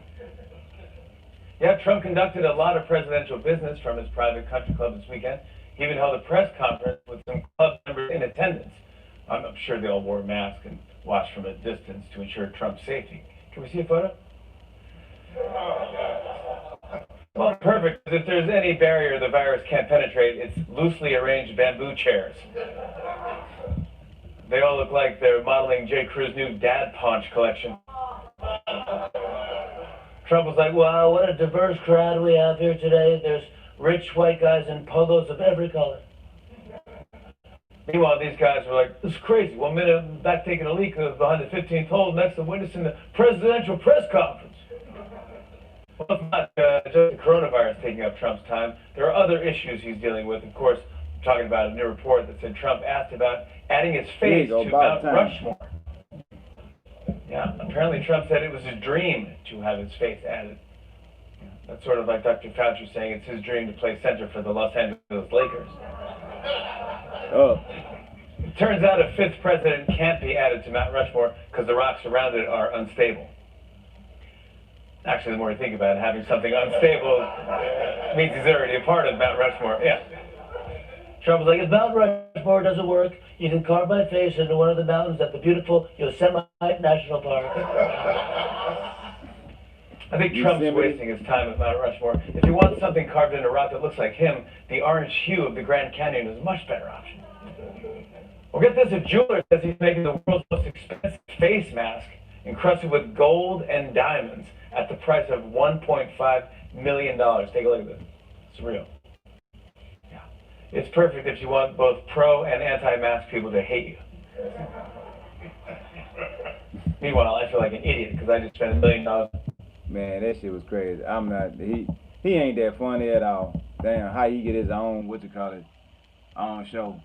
[SPEAKER 2] Yeah, Trump conducted a lot of presidential business from his private country club this weekend. He even held a press conference with some club members in attendance. I'm sure they all wore masks and watched from a distance to ensure Trump's safety. Can we see a photo? Well, perfect. If there's any barrier the virus can't penetrate, it's loosely arranged bamboo chairs. They all look like they're modeling J. Crew's new Dad Paunch collection. Trump was like, wow, what a diverse crowd we have here today. There's rich white guys in polos of every color. Meanwhile, these guys were like, this is crazy. 1 minute I'm back taking a leak behind the 15th hole, next I'm witnessing the presidential press conference. Well, it's not just the coronavirus taking up Trump's time. There are other issues he's dealing with. Of course, I'm talking about a new report that said Trump asked about adding his face to Mount Rushmore. Yeah, apparently Trump said it was his dream to have his face added. That's sort of like Dr. Fauci saying it's his dream to play center for the Los Angeles Lakers. It turns out a 5th president can't be added to Mount Rushmore because the rocks around it are unstable. Actually, the more you think about it, having something unstable means he's already a part of Mount Rushmore. Yeah. Trump was like, if Mount Rushmore doesn't work, you can carve my face into one of the mountains at the beautiful Yosemite National Park. I think Trump's wasting his time at Mount Rushmore. If you want something carved into rock that looks like him, the orange hue of the Grand Canyon is a much better option. Well, get this, a jeweler says he's making the world's most expensive face mask encrusted with gold and diamonds at the price of $1.5 million. Take a look at this. It's real. It's perfect if you want both pro and anti-mask people to hate you. Meanwhile, I feel like an idiot because I just spent $1 million.
[SPEAKER 1] Man, that shit was crazy. I'm not. He ain't that funny at all. Damn, how he get his own own show.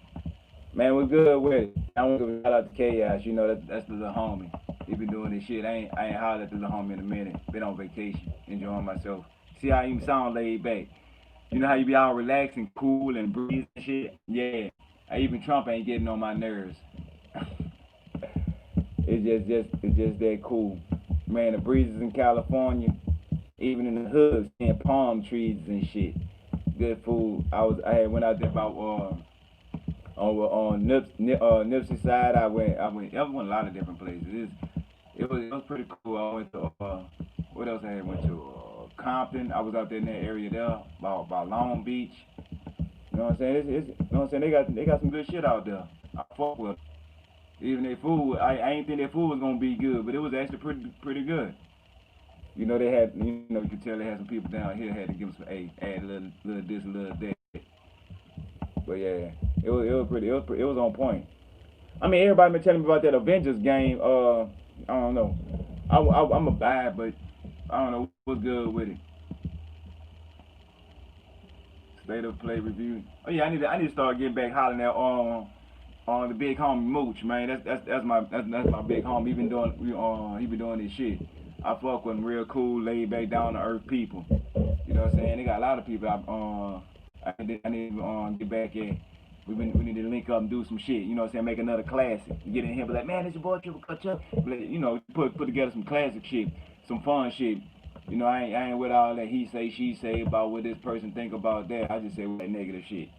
[SPEAKER 1] Man, we're good with it. I want to shout out to Chaos. You know that's the little homie. He been doing this shit. I ain't hollered at the little homie in a minute. Been on vacation, enjoying myself. See how he sound laid back. You know how you be all relaxed and cool and breeze and shit? Yeah. Even Trump ain't getting on my nerves. It's just that cool. Man, the breezes in California, even in the hood, seeing palm trees and shit. Good food. I had went out there about on Nipsey side. I went a lot of different places. It was pretty cool. I went to what else I went to? Compton. I was out there in that area there, about Long Beach. You know what I'm saying? You know what I'm saying? They got some good shit out there. I fuck with it. Even their food, I ain't think their food was gonna be good, but it was actually pretty good. You know, they had, you know, you could tell they had some people down here had to give them some, add a little this, a little that. But yeah, it was on point. I mean, everybody been telling me about that Avengers game. I don't know. I'm a buy, but I don't know what's good with it. State of play review. Oh yeah, I need to start getting back hollering at on the big homie Mooch, man. That's my big homie. He been doing this shit. I fuck with him, real cool, laid back, down to earth people. You know what I'm saying? They got a lot of people. I need to get back at. We need to link up and do some shit. You know what I'm saying? Make another classic. Get in here, be like, man, it's your boy Triple Cut Chuck. You know, put together some classic shit, some fun shit. You know, I ain't with all that he say, she say about what this person think about that. I just say that negative shit.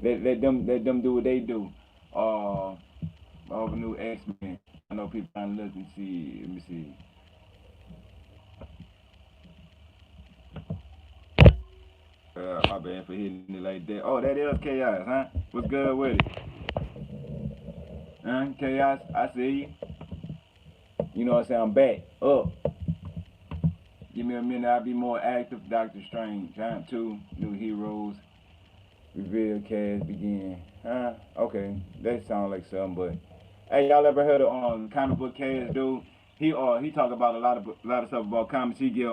[SPEAKER 1] let them do what they do. All the new X-Men. I know people trying to look and see. Let me see. My bad for hitting it like that. Oh, that is Chaos, huh? What's good with it? Huh? Chaos, I see you. You know what I'm saying? I'm back. Up. Give me a minute, I'll be more active. Doctor Strange. Giant 2, New Heroes. Reveal cast begin. Huh? Okay. That sounds like something, but hey, y'all ever heard of comic book cast dude? He talk about a lot of stuff about comics. He give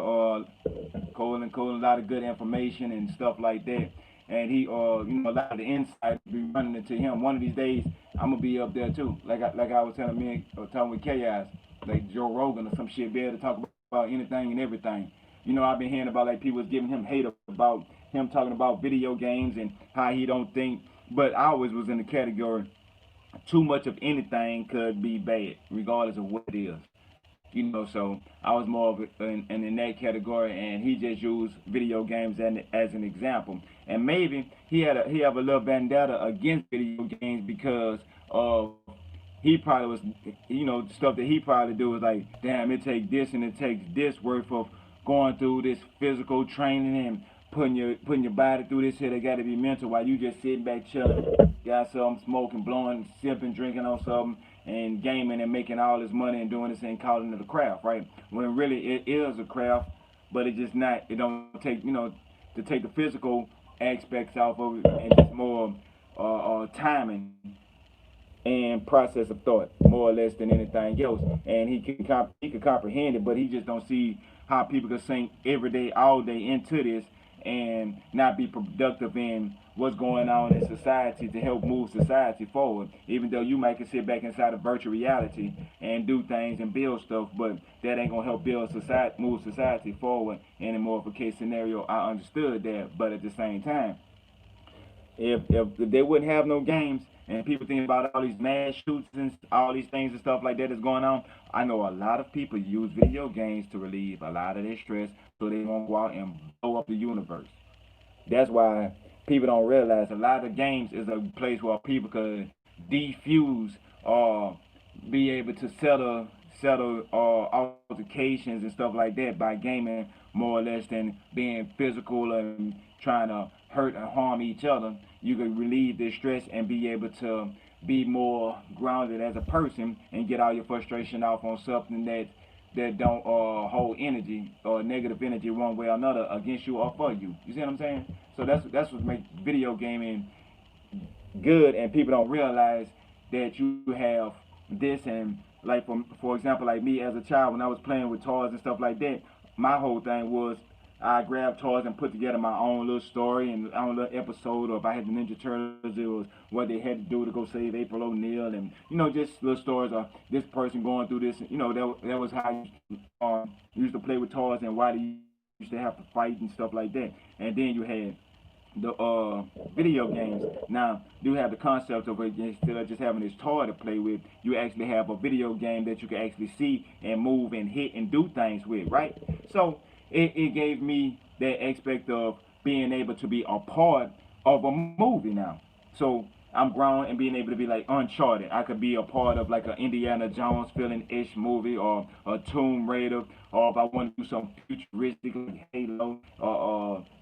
[SPEAKER 1] Colin a lot of good information and stuff like that. And he you know, a lot of the insight be running into him. One of these days I'm gonna be up there too. Like I was talking with Chaos, like Joe Rogan or some shit, be able to talk about anything and everything. You know, I've been hearing about like people was giving him hate about him talking about video games and how he don't think, but I always was in the category too much of anything could be bad, regardless of what it is. You know, so I was more of in that category, and he just used video games as an example. And maybe he have a little vendetta against video games because he probably was, you know, stuff that he probably do was like, damn, it takes this and it takes this worth of going through this physical training and putting your body through this shit. It got to be mental while you just sitting back chilling, got something, smoking, blowing, sipping, drinking on something, and gaming and making all this money and doing this and calling it a craft, right? When really it is a craft, but it just not. It don't take, you know, to take the physical aspects off of it, and just more timing and process of thought, more or less than anything else. And he can comprehend it, but he just don't see how people can sink every day, all day into this and not be productive in what's going on in society to help move society forward. Even though you might can sit back inside of virtual reality and do things and build stuff, but that ain't gonna help move society forward in a more of a case scenario. I understood that, but at the same time, if they wouldn't have no games and people think about all these mass shoots and all these things and stuff like that is going on, I know a lot of people use video games to relieve a lot of their stress so they won't go out and blow up the universe. That's why people don't realize a lot of games is a place where people could defuse or be able to settle altercations and stuff like that by gaming more or less than being physical and trying to hurt and harm each other. You could relieve their stress and be able to be more grounded as a person and get all your frustration off on something that don't hold energy or negative energy one way or another against you or for you. You see what I'm saying? So that's what makes video gaming good, and people don't realize that you have this. And like for example, like me as a child, when I was playing with toys and stuff like that, my whole thing was I grabbed toys and put together my own little story and my own little episode. Or if I had the Ninja Turtles, it was what they had to do to go save April O'Neil, and you know, just little stories of this person going through this. You know, that was how I used to play with toys and why they used to have to fight and stuff like that. And then you had the video games. Now you have the concept of it, instead of just having this toy to play with, you actually have a video game that you can actually see and move and hit and do things with, right? So it gave me that aspect of being able to be a part of a movie now. So I'm grown and being able to be like Uncharted. I could be a part of like an Indiana Jones feeling-ish movie, or a Tomb Raider, or if I want to do something futuristic like Halo,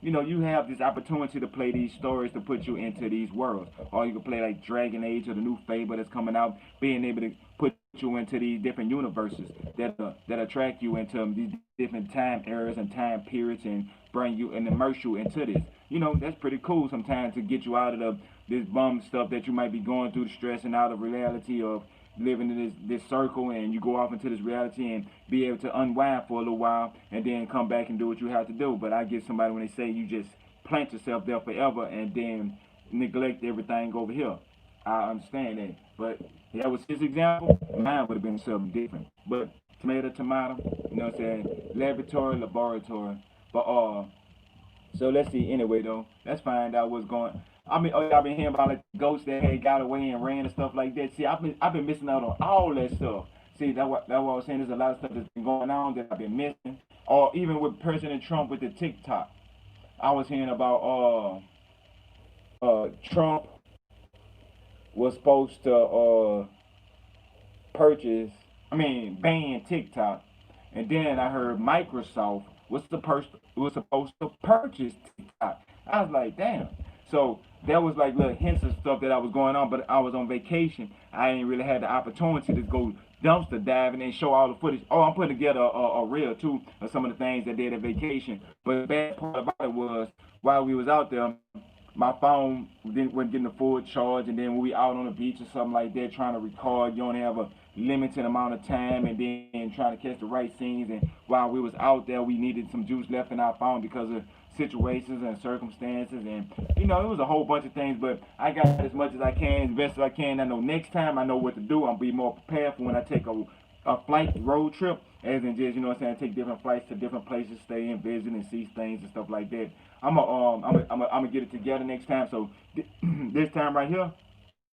[SPEAKER 1] you know, you have this opportunity to play these stories to put you into these worlds. Or you can play like Dragon Age or the new Fable that's coming out, being able to put you into these different universes that attract you into these different time eras and time periods and bring you and immerse you into this. You know, that's pretty cool sometimes to get you out of this bum stuff that you might be going through, the stress and out of reality of living in this circle, and you go off into this reality and be able to unwind for a little while and then come back and do what you have to do. But I get somebody when they say you just plant yourself there forever and then neglect everything over here. I understand that, but that was his example. Mine would have been something different. But tomato, you know what I'm saying? Laboratory. But so let's see. Anyway, though, let's find out what's going. I mean, oh, I've been hearing about like ghosts that had got away and ran and stuff like that. See, I've been missing out on all that stuff. See, that's what I was saying. There's a lot of stuff that's been going on that I've been missing. Or even with President Trump with the TikTok, I was hearing about Trump was supposed to ban TikTok, and then I heard Microsoft was supposed to purchase TikTok. I was like, damn. So that was like little hints of stuff that I was going on, but I was on vacation. I ain't really had the opportunity to go dumpster diving and show all the footage. Oh, I'm putting together a reel too of some of the things I did at vacation. But the bad part about it was while we was out there, my phone wasn't getting the full charge, and then when we out on the beach or something like that trying to record, you only have a limited amount of time, and then trying to catch the right scenes. And while we was out there, we needed some juice left in our phone because of situations and circumstances, and it was a whole bunch of things. But I got as much as I can, as best as I can. I know next time I know what to do. I'll be more prepared for when I take a flight road trip, as in just take different flights to different places, stay and visit and see things and stuff like that. I'm gonna get it together next time. So this time right here,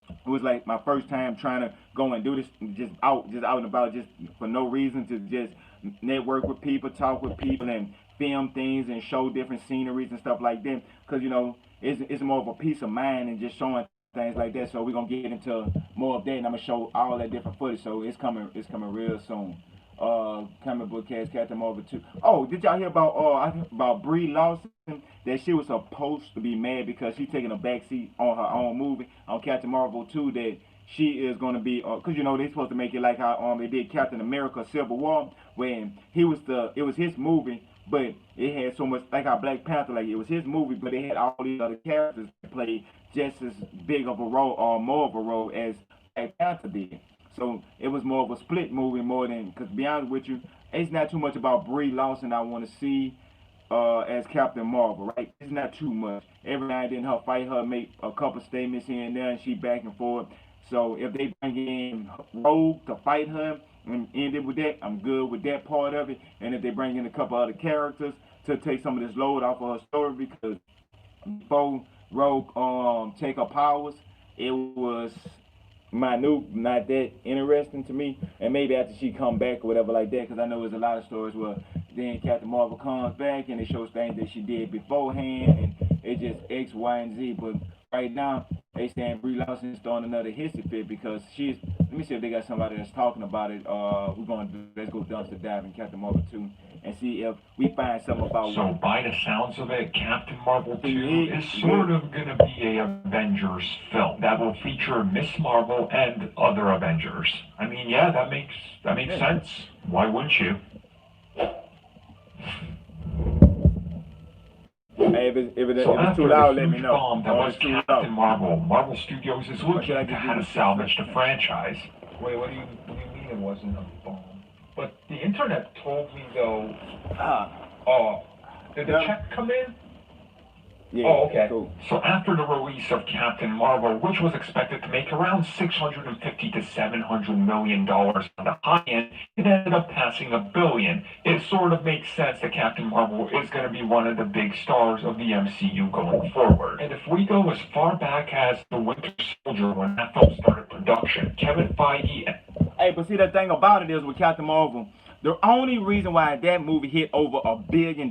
[SPEAKER 1] it was like my first time trying to go and do this just out and about, just for no reason, to just network with people, talk with people, and film things and show different sceneries and stuff like that. Because it's more of a peace of mind and just showing things like that. So we're gonna get into more of that, and I'm gonna show all that different footage. So it's coming real soon. Comic book cast Captain Marvel 2. Oh, did y'all hear about Brie Larson? That she was supposed to be mad because she's taking a backseat on her own movie on Captain Marvel 2. That she is going to be, because they're supposed to make it like how they did Captain America Civil War, when it was his movie, but it had so much, like how Black Panther, like it was his movie, but it had all these other characters that played just as big of a role or more of a role as Black Panther did. So it was more of a split movie more than, because to be honest with you, it's not too much about Brie Larson I want to see as Captain Marvel, right? It's not too much. Every now and then her fight, her make a couple statements here and there, and she back and forth. So if they bring in Rogue to fight her and end it with that, I'm good with that part of it. And if they bring in a couple other characters to take some of this load off of her story, because before Rogue take her powers, it was minute, not that interesting to me. And maybe after she come back or whatever like that, because I know there's a lot of stories where then Captain Marvel comes back and it shows things that she did beforehand, and it just X, Y, and Z. But right now, they saying Brie Larson is throwing another hissy fit because she's. Let me see if they got somebody that's talking about it. Let's go dumpster dive in Captain Marvel 2 and see if we find something about.
[SPEAKER 10] So by the sounds of it, Captain Marvel 2 is sort of going to be a Avengers film that will feature Miss Marvel and other Avengers. I mean, yeah, that makes sense. Why wouldn't you?
[SPEAKER 1] Hey, if it's too loud, let me know.
[SPEAKER 10] Bomb that was Captain Marvel. Marvel Studios is looking at how to salvage the franchise.
[SPEAKER 11] Wait, what do you mean it wasn't a bomb? But the internet told me though. Did the check come in?
[SPEAKER 1] Yeah,
[SPEAKER 10] oh, okay.
[SPEAKER 1] Cool.
[SPEAKER 10] So after the release of Captain Marvel, which was expected to make around $650 to $700 million on the high end, it ended up passing $1 billion. It sort of makes sense that Captain Marvel is going to be one of the big stars of the MCU going forward. And if we go as far back as The Winter Soldier, when that film started production, Kevin Feige...
[SPEAKER 1] Hey, but see, the thing about it is with Captain Marvel, the only reason why that movie hit over $1 billion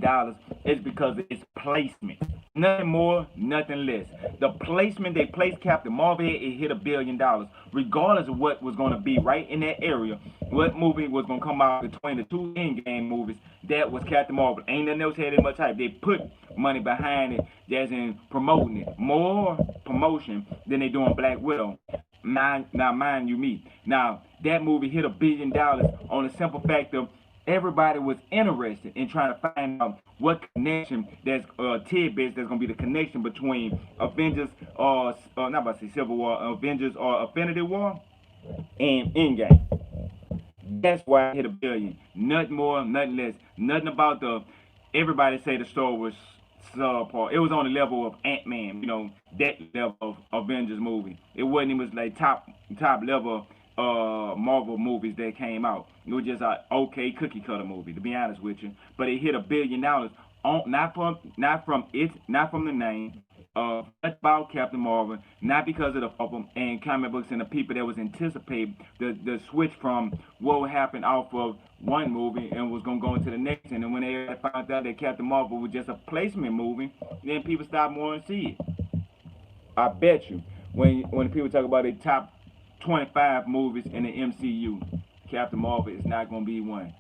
[SPEAKER 1] is because of its placement. Nothing more, nothing less. The placement they placed Captain Marvel at, it hit $1 billion. Regardless of what was going to be right in that area, what movie was going to come out between the two Endgame movies, that was Captain Marvel. Ain't nothing else had that much hype. They put money behind it, as in promoting it. More promotion than they do on Black Widow. Now, mind you me. Now, that movie hit $1 billion on the simple fact of everybody was interested in trying to find out what connection that's tidbits that's going to be the connection between Avengers not about to say Civil War, Avengers or Infinity War and Endgame. That's why it hit $1 billion. Nothing more, nothing less. Nothing about everybody say the story was subpar. It was on the level of Ant-Man, that level of Avengers movie. It wasn't even like top level Marvel movies that came out. It was just a okay cookie cutter movie, to be honest with you. But it hit $1 billion on not from the name, about Captain Marvel, not because of the problem and comic books and the people that was anticipating the switch from what happened off of one movie and was gonna go into the next. And then when they found out that Captain Marvel was just a placement movie, then people stopped wanting to see it. I bet you when people talk about the top 25 movies in the MCU, Captain Marvel is not gonna be one.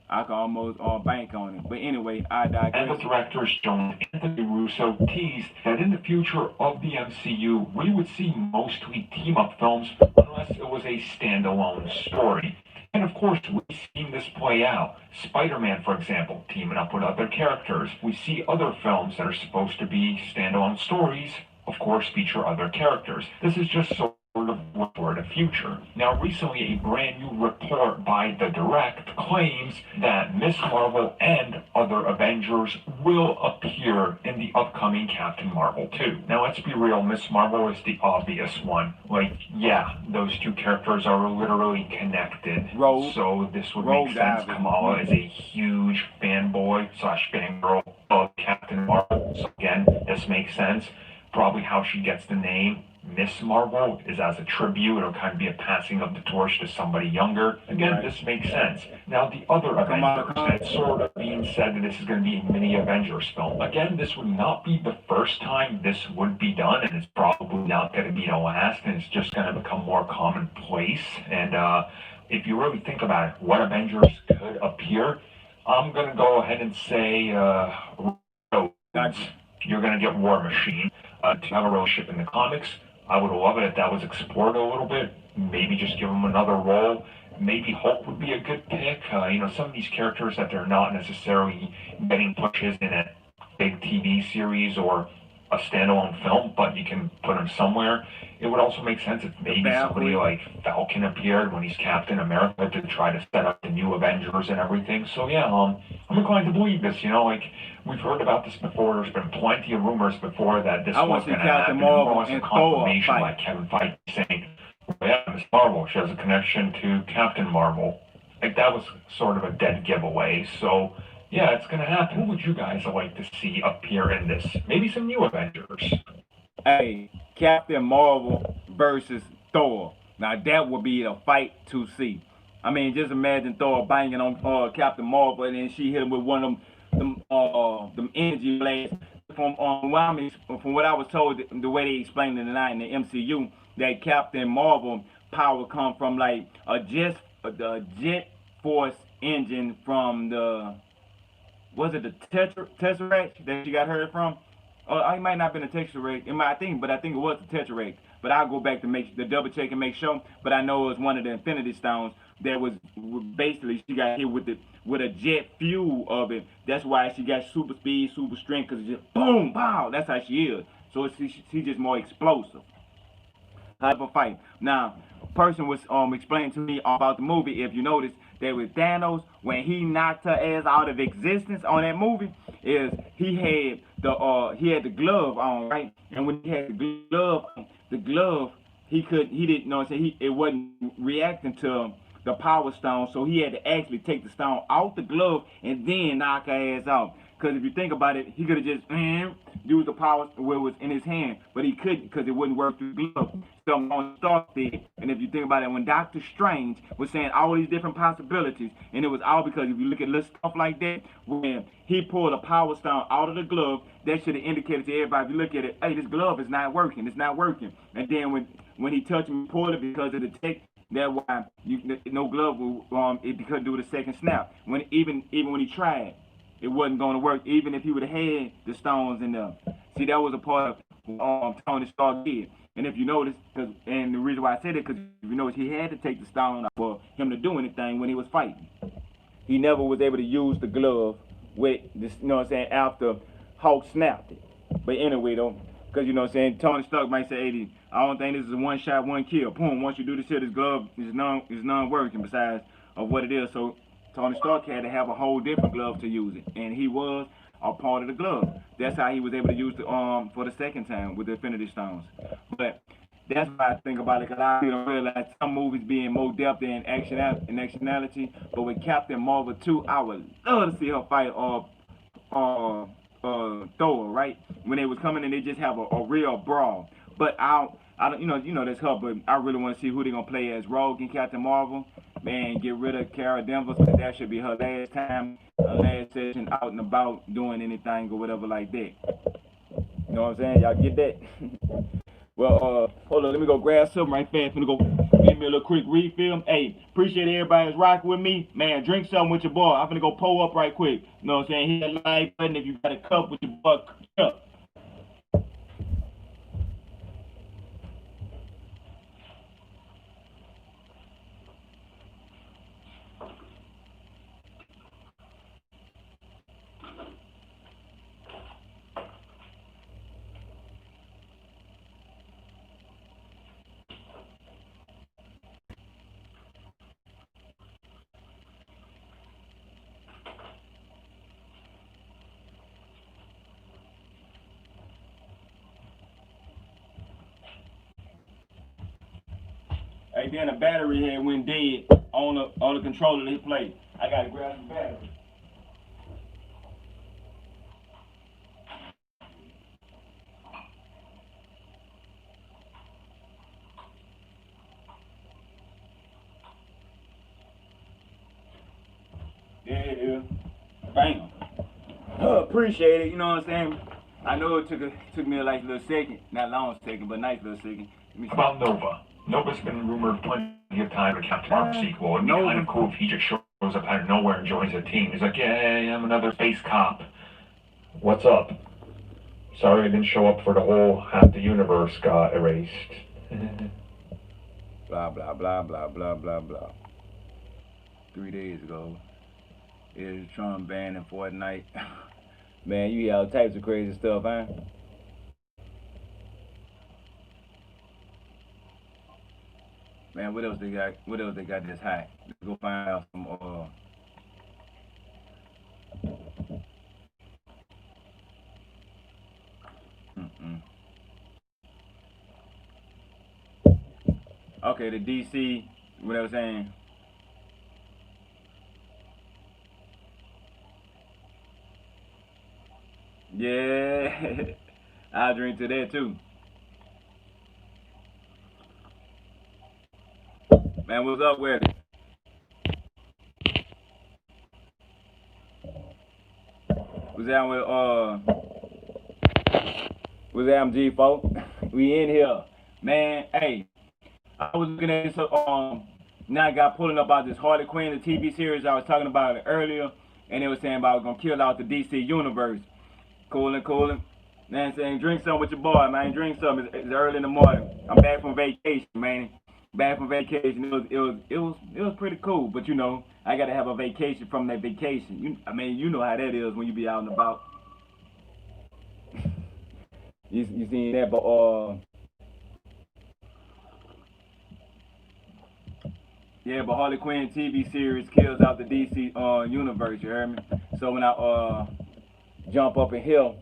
[SPEAKER 1] I can almost bank on it. But anyway, I digress.
[SPEAKER 10] And the directors, John Anthony Russo, teased that in the future of the MCU, we would see mostly team-up films unless it was a standalone story. And of course, we've seen this play out. Spider-Man, for example, teaming up with other characters. We see other films that are supposed to be standalone stories, of course, feature other characters. This is just sort of for the future. Now, recently, a brand new report by The Direct claims that Ms. Marvel and other Avengers will appear in the upcoming Captain Marvel 2. Now, let's be real, Ms. Marvel is the obvious one. Like, yeah, those two characters are literally connected. So this would make sense. Kamala is a huge fanboy / fangirl of Captain Marvel. So again, this makes sense. Probably how she gets the name Miss Marvel is as a tribute. It'll kind of be a passing of the torch to somebody younger. Again, this makes sense. Now, the other Avengers, it's sort of being said that this is going to be a mini Avengers film. Again, this would not be the first time this would be done, and it's probably not going to be the last, and it's just going to become more commonplace. And if you really think about it, what Avengers could appear, I'm going to go ahead and say you're going to get War Machine to have a relationship in the comics. I would love it if that was explored a little bit. Maybe just give him another role. Maybe Hulk would be a good pick. You know, some of these characters that they're not necessarily getting pushes in a big TV series or a standalone film, but you can put them somewhere. It would also make sense if maybe somebody like Falcon appeared when he's Captain America to try to set up the new Avengers and everything. So yeah, I'm inclined to believe this. You know, like we've heard about this before. There's been plenty of rumors before that this was going to happen. There was some confirmation like Kevin Feige saying, well, yeah, Ms. Marvel, she has a connection to Captain Marvel. Like that was sort of a dead giveaway. So yeah, it's going to happen. Who would you guys like to see appear in this? Maybe some new Avengers.
[SPEAKER 1] Hey, Captain Marvel versus Thor. Now that would be a fight to see. I mean, just imagine Thor banging on Captain Marvel, and then she hit him with one of them energy blasts. From what I was told, the way they explained it tonight in the MCU, that Captain Marvel power come from like a jet force engine from the, was it the Tesseract that she got heard from? It might not have been a Tesseract. I think it was the Tesseract. But I'll go back to double check and make sure. But I know it was one of the Infinity Stones that was basically she got hit with a jet fuel of it. That's why she got super speed, super strength, because it's just boom, pow. That's how she is. So she's just more explosive. Type of fight. Now, a person was explaining to me about the movie. If you notice, that with Thanos, when he knocked her ass out of existence on that movie, is he had the glove on, right? And when he had the glove, he didn't know. It wasn't reacting to the Power Stone, so he had to actually take the stone out the glove and then knock her ass out. Because if you think about it, he could have just used the power where it was in his hand, but he couldn't because it wouldn't work through the glove. So on Stark did. And if you think about it, when Doctor Strange was saying all these different possibilities, and it was all because if you look at little stuff like that, when he pulled a Power Stone out of the glove, that should have indicated to everybody, if you look at it, hey, this glove is not working. It's not working. And then when he touched him, pulled it because of the tech. That's why no glove it couldn't do the second snap. Even when he tried, it wasn't going to work. Even if he would have had the stones in there. See, that was a part of Tony Stark did. And if you notice, and the reason why I said it, because if you notice, he had to take the stone for him to do anything when he was fighting. He never was able to use the glove with this, you know what I'm saying, after Hulk snapped it. But anyway, though, because, you know what I'm saying, Tony Stark might say, hey, I don't think this is a one shot, one kill. Boom, once you do this shit, this glove is non-working besides of what it is. So Tony Stark had to have a whole different glove to use it. And he was a part of the glove. That's how he was able to use the for the second time with the Infinity Stones. But that's why I think about it, because I don't realize some movies being more depth in actionality. But with Captain Marvel 2, I would love to see her fight Thor, right? When they was coming and they just have a real brawl. But I don't, you know that's her, but I really want to see who they gonna play as Rogue and Captain Marvel. Man, get rid of Cara Danvers, because that should be her last time, her last session out and about doing anything or whatever like that. You know what I'm saying? Y'all get that? Well, hold on, let me go grab something right fast. I'm gonna go give me a little quick refill. Hey, appreciate everybody that's rocking with me. Man, drink something with your boy. I'm gonna go pull up right quick. You know what I'm saying? Hit that like button if you got a cup with your boy. Cup. Hey, then the battery had went dead on the controller they played. I gotta grab the battery. There it is. Bam. Appreciate it, you know what I'm saying? I know it took me a nice little second. Not long second, but nice little second.
[SPEAKER 10] About Nova. Nova's been rumored plenty of time to Captain Marvel sequel. It'd be kind of cool if he just shows up out of nowhere and joins the team. He's like, "Yay, I'm another space cop."
[SPEAKER 11] What's up? Sorry I didn't show up for the whole half the universe got erased.
[SPEAKER 1] Blah, blah, blah, blah, blah, blah, blah. 3 days ago, is Trump banning Fortnite. Man, you hear all types of crazy stuff, huh? Man, what else they got? What else they got this high? Let's go find out some Okay, the DC, what I was saying. Yeah, I'll drink to that too. Man, what's up with it? What's down with what's down G4? We in here. Man, hey, I was looking at this now I got pulling up about this Harley Quinn, the TV series. I was talking about it earlier, and they were saying about gonna kill out the DC universe. Coolin'. Man, saying drink something with your boy, man. Drink something. It's early in the morning. I'm back from vacation, man. Back from vacation. It was pretty cool, but you know, I gotta have a vacation from that vacation. I mean, you know how that is when you be out and about. you seen that, but yeah, but Harley Quinn TV series kills out the DC universe. You heard me? So when I jump up in here,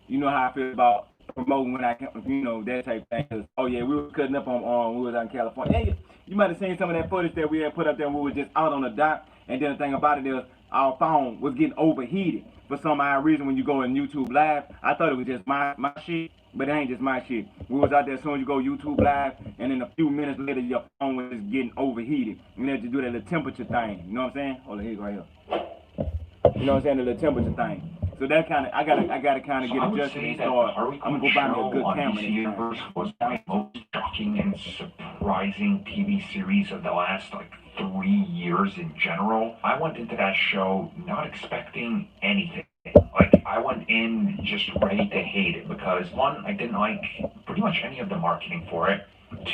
[SPEAKER 1] you know how I feel about promoting when I can, you know, that type of thing. Cause, oh yeah, we were cutting up on we was out in California. Yeah, you might have seen some of that footage that we had put up there when we were just out on the dock. And then the thing about it is, our phone was getting overheated for some odd reason. When you go in YouTube Live, I thought it was just my shit, but it ain't just my shit. We was out there as soon as you go YouTube Live, and then a few minutes later, your phone was just getting overheated. You have to do that little temperature thing. You know what I'm saying? Hold on, here, right here. You know what I'm saying? The little temperature thing. So that kind of, I gotta kind of get adjusted and start. I'm gonna go buy me a good camera.
[SPEAKER 10] DC Universe was my most shocking and surprising TV series of the last 3 years in general. I went into that show not expecting anything. I went in just ready to hate it because, one, I didn't like pretty much any of the marketing for it.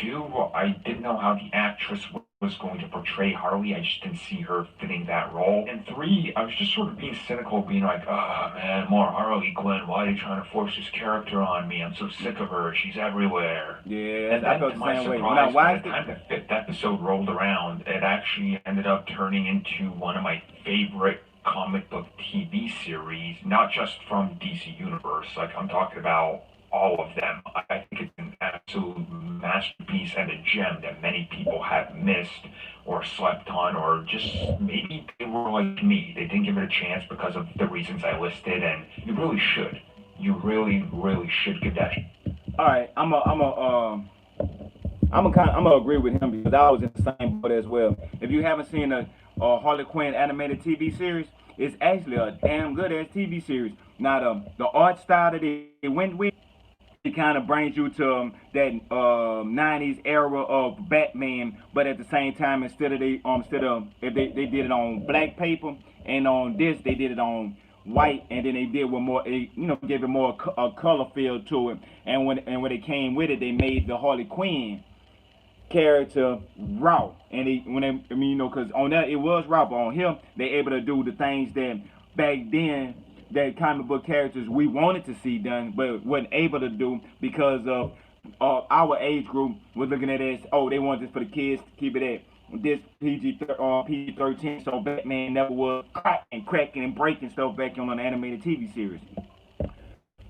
[SPEAKER 10] Two, I didn't know how the actress was going to portray Harley. I just didn't see her fitting that role. And three, I was just sort of being cynical, being like, oh man, more Harley Quinn. Why are you trying to force this character on me? I'm so sick of her. She's everywhere.
[SPEAKER 1] Yeah,
[SPEAKER 10] and then to my surprise, by the time the 5th episode rolled around, it actually ended up turning into one of my favorite comic book TV series, not just from DC Universe. I'm talking about all of them. I think it's an absolute masterpiece and a gem that many people have missed or slept on, or just maybe they were like me. They didn't give it a chance because of the reasons I listed, and you really should. You really, really should give that.
[SPEAKER 1] All right, I'm gonna agree with him because I was in the same boat as well. If you haven't seen a Harley Quinn animated TV series, it's actually a damn good ass TV series. Now the art style that they went with, it kind of brings you to that 90s era of Batman, but at the same time, instead of if they did it on black paper, and on this they did it on white, and then they did with more, gave it more a color feel to it. And when it came with it, they made the Harley Quinn character raw, and because on that it was raw, but on him they able to do the things that back then that comic book characters we wanted to see done, but wasn't able to do because of our age group was looking at it as, oh, they want this for the kids, to keep it at this PG-13, so Batman never was cracking and breaking stuff back on an animated TV series.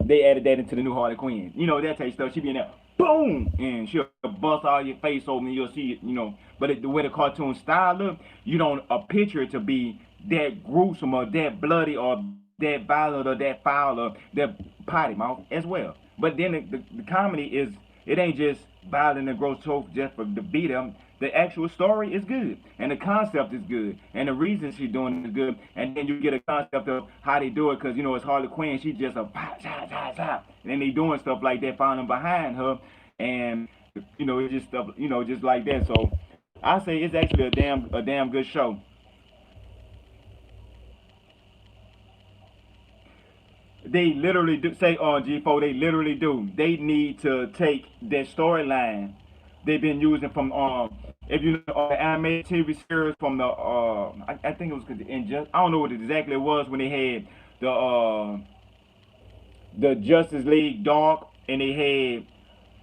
[SPEAKER 1] They added that into the new Harley Quinn. That type of stuff. She be in there, boom, and she'll bust all your face open, and you'll see it, But the way the cartoon style look, you don't picture it to be that gruesome or that bloody or that violent or that foul or that potty mouth as well. But then the comedy is, it ain't just violent and gross just for the beat them. The actual story is good, and the concept is good, and the reason she's doing it is good. And then you get a concept of how they do it, because it's Harley Quinn. She's just a pop, and then they doing stuff like that, following behind her, and it's just stuff, just like that. So I say it's actually a damn good show. They literally do say on G4. They literally do. They need to take their storyline they've been using from if you know the animated TV series from the I think it was I don't know what exactly it was when they had the Justice League Dark, and they had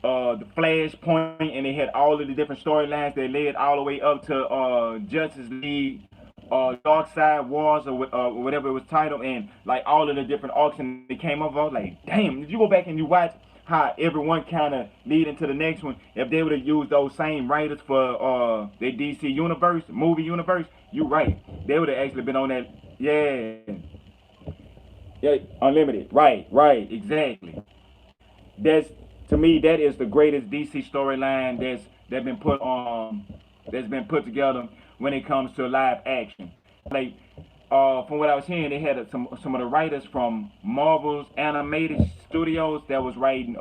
[SPEAKER 1] the Flashpoint, and they had all of the different storylines that led all the way up to Justice League Dark Side Wars or whatever it was titled, and like all of the different arcs and they came up. I was like, damn, did you go back and you watch how everyone kind of lead into the next one? If they would have used those same writers for their DC universe, movie universe, you're right. They would have actually been on that. Yeah, Unlimited. Right, exactly. That's, to me, that is the greatest DC storyline that's been put together when it comes to live action. Like from what I was hearing, they had some of the writers from Marvel's animated studios that was writing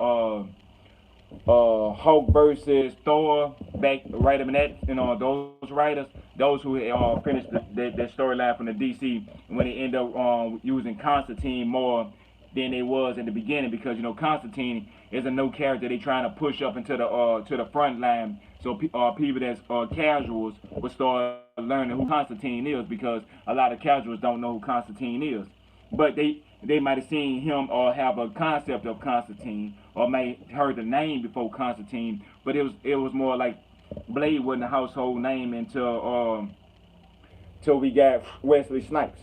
[SPEAKER 1] Hulk versus Thor back right up in that, those writers, those who finished the storyline from the DC, when they end up using Constantine more than they was in the beginning, because Constantine is a new character they trying to push up into the front line, so people that's casuals will start learning who Constantine is, because a lot of casuals don't know who Constantine is, but they might have seen him or have a concept of Constantine, or may heard the name before Constantine, but it was more like Blade wasn't a household name until we got Wesley Snipes.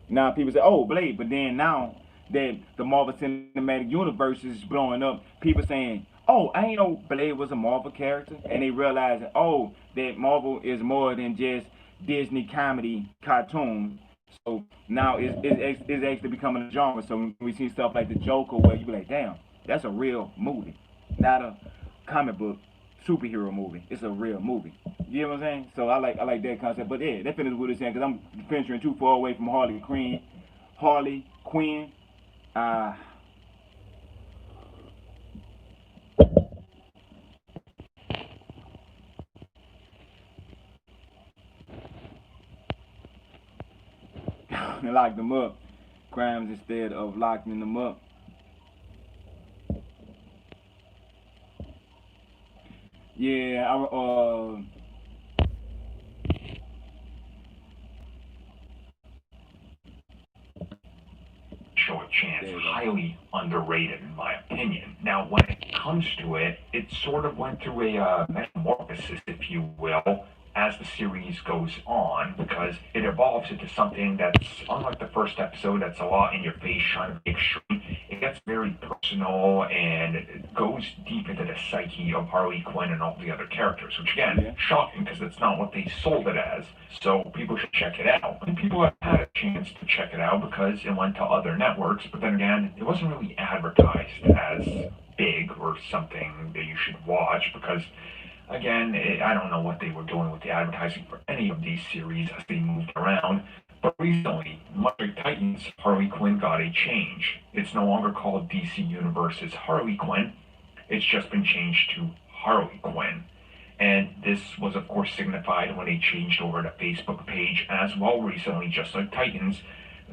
[SPEAKER 1] Now people say, oh, Blade, but then now that the Marvel Cinematic Universe is blowing up, people saying, oh, I ain't know Blade was a Marvel character, and they realize that, oh, that Marvel is more than just Disney comedy cartoon. So now it's actually becoming a genre. So when we see stuff like the Joker, where you be like, damn, that's a real movie, not a comic book superhero movie. It's a real movie. You know what I'm saying? So I like that concept. But yeah, that finishes what it's saying, because I'm venturing too far away from Harley Quinn. Lock them up. Crimes instead of locking them up. Yeah,
[SPEAKER 10] show a chance. Highly underrated, in my opinion. Now, when it comes to it, it sort of went through a metamorphosis, if you will, as the series goes on, because it evolves into something that's, unlike the first episode, that's a lot in your face, trying to be extreme. It it gets very personal and it goes deep into the psyche of Harley Quinn and all the other characters, which again, shocking because it's not what they sold it as. So people should check it out. And people have had a chance to check it out because it went to other networks, but then again, it wasn't really advertised as big or something that you should watch because, again, I don't know what they were doing with the advertising for any of these series as they moved around. But recently, much like Titans, Harley Quinn got a change. It's no longer called DC Universe's Harley Quinn. It's just been changed to Harley Quinn. And this was, of course, signified when they changed over the Facebook page as well recently, just like Titans.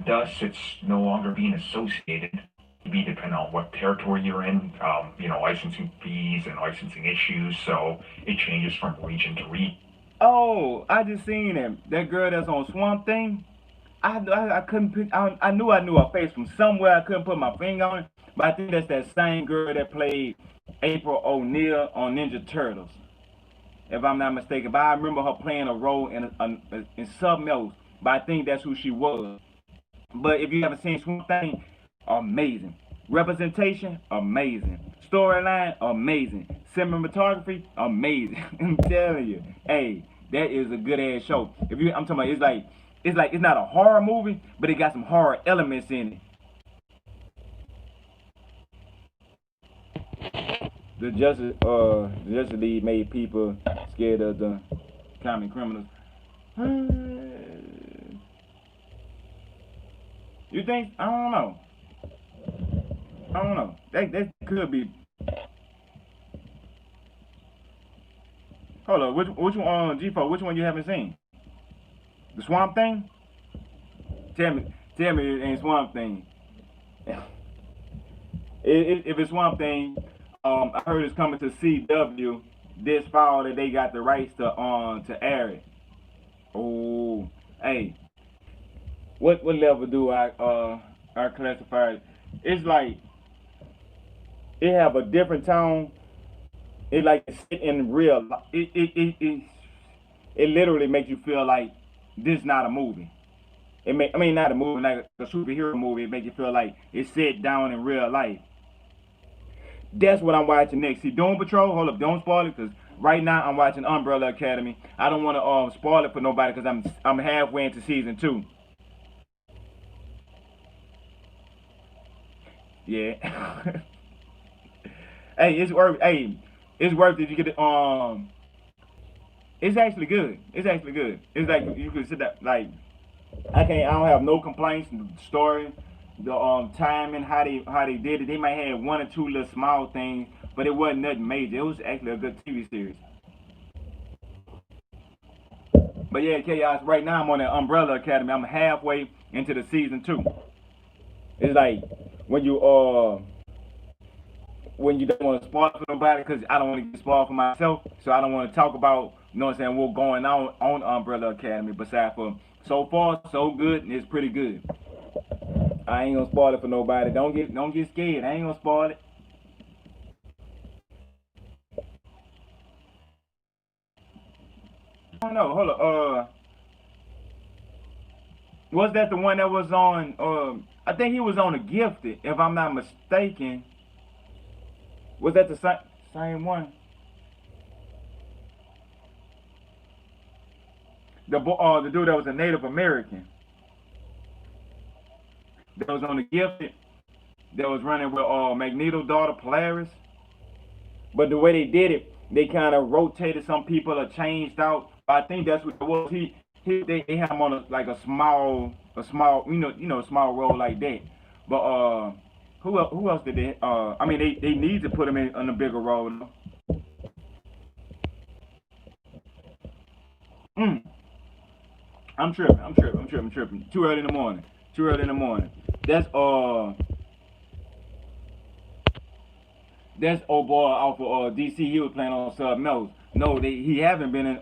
[SPEAKER 10] Thus, it's no longer being associated. Maybe depending on what territory you're in, licensing fees and licensing issues. So it changes from region to region.
[SPEAKER 1] Oh, I just seen him. That girl that's on Swamp Thing. I couldn't put. I knew her face from somewhere. I couldn't put my finger on it, but I think that's that same girl that played April O'Neil on Ninja Turtles, if I'm not mistaken. But I remember her playing a role in something else. But I think that's who she was. But if you haven't seen Swamp Thing, amazing. Representation, amazing. Storyline, amazing. Cinematography, amazing. I'm telling you, hey, that is a good ass show. I'm talking about, it's not a horror movie, but it got some horror elements in it. The Justice League made people scared of the common criminals. You think? I don't know. That could be. Hold on. Which one, G4? Which one you haven't seen? The Swamp Thing? Tell me it ain't Swamp Thing. If it's Swamp Thing, I heard it's coming to CW this fall that they got the rights to air it. Oh, hey, what level do I classify it? It's like it have a different tone. It like sit in real. It literally makes you feel like this not a movie. Not a movie, like a superhero movie. It make you feel like it's set down in real life. That's what I'm watching next. See, Doom Patrol. Hold up, don't spoil it, because right now I'm watching Umbrella Academy. I don't want to spoil it for nobody because I'm halfway into season 2. Yeah. Hey, it's worth. Hey, it's worth it. You get it. It's actually good. It's actually good. It's like you could sit there. Like I don't have no complaints. The story, the timing, how they did it. They might have one or two little small things, but it wasn't nothing major. It was actually a good TV series. But yeah, Chaos. Right now I'm on the Umbrella Academy. I'm halfway into the season 2. It's like when you don't want to spoil for nobody, because I don't want to get spoiled for myself, so I don't want to talk about, you know what I'm saying, what's going on Umbrella Academy. Besides for so far so good, and it's pretty good. I ain't gonna spoil it for nobody. Don't get scared. I ain't gonna spoil it. I don't know. Hold up. Was that the one that was on? I think he was on The Gifted, if I'm not mistaken. Was that the same one? The dude that was a Native American that was on The Gifted, that was running with Magneto's daughter Polaris. But the way they did it, they kind of rotated some people or changed out. I think that's what it was. They had him on a small small role like that. But who else did they? They need to put him in a bigger role. I'm tripping. Too early in the morning. That's old boy off of DC. He was playing on something else. No, he haven't been in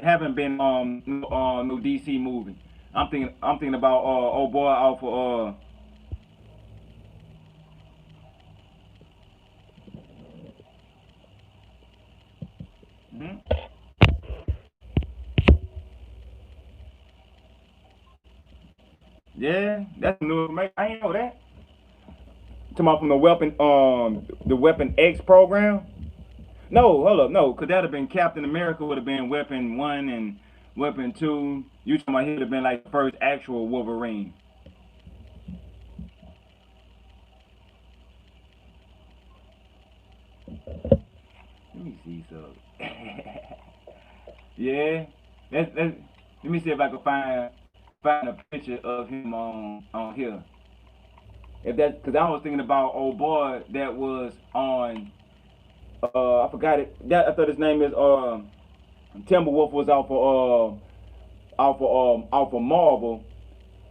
[SPEAKER 1] haven't been no DC movie. I'm thinking about old boy off of Yeah, that's new information. I ain't know that. Talking about from the Weapon X program. No, hold up, no, because that'd have been Captain America would have been Weapon 1 and Weapon 2. You talking about he would have been like the first actual Wolverine. Let me see something. Yeah, let me see if I can find a picture of him on here. If that, because I was thinking about old boy that was on. I forgot it. That I thought his name is Timberwolf was out for Marvel,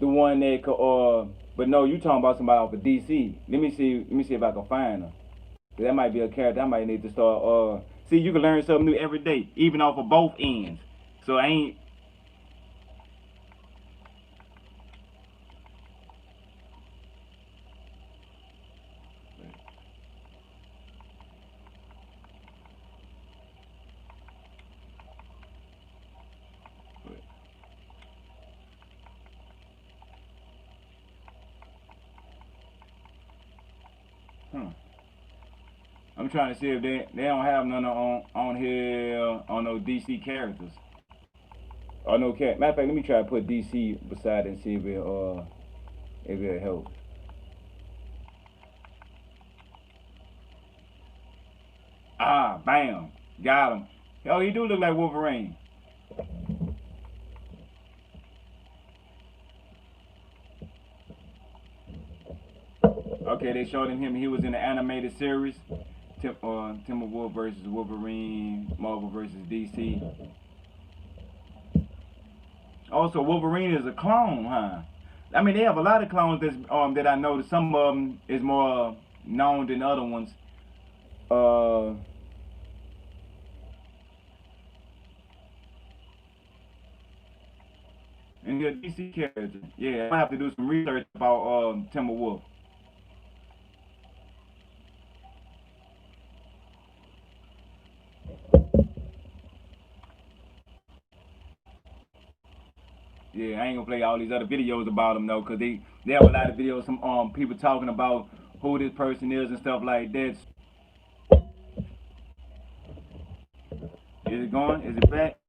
[SPEAKER 1] the one that could but no, you talking about somebody out for DC. Let me see if I can find her. That might be a character I might need to start see, you can learn something new every day, even off of both ends. So I ain't I'm trying to see if they don't have none on here on those DC characters. Or no cat. Matter of fact, let me try to put DC beside it and see if it helps. Ah, bam, got him. Oh, he do look like Wolverine. Okay, they showed him. He was in the animated series. Timberwolf versus Wolverine, Marvel versus DC. Also, Wolverine is a clone, huh? I mean, they have a lot of clones that I know. Some of them is more known than other ones. And the DC character. Yeah, I might have to do some research about Timberwolf. Yeah, I ain't gonna play all these other videos about them though, cause they have a lot of videos, some people talking about who this person is and stuff like that. Is it going? Is it back?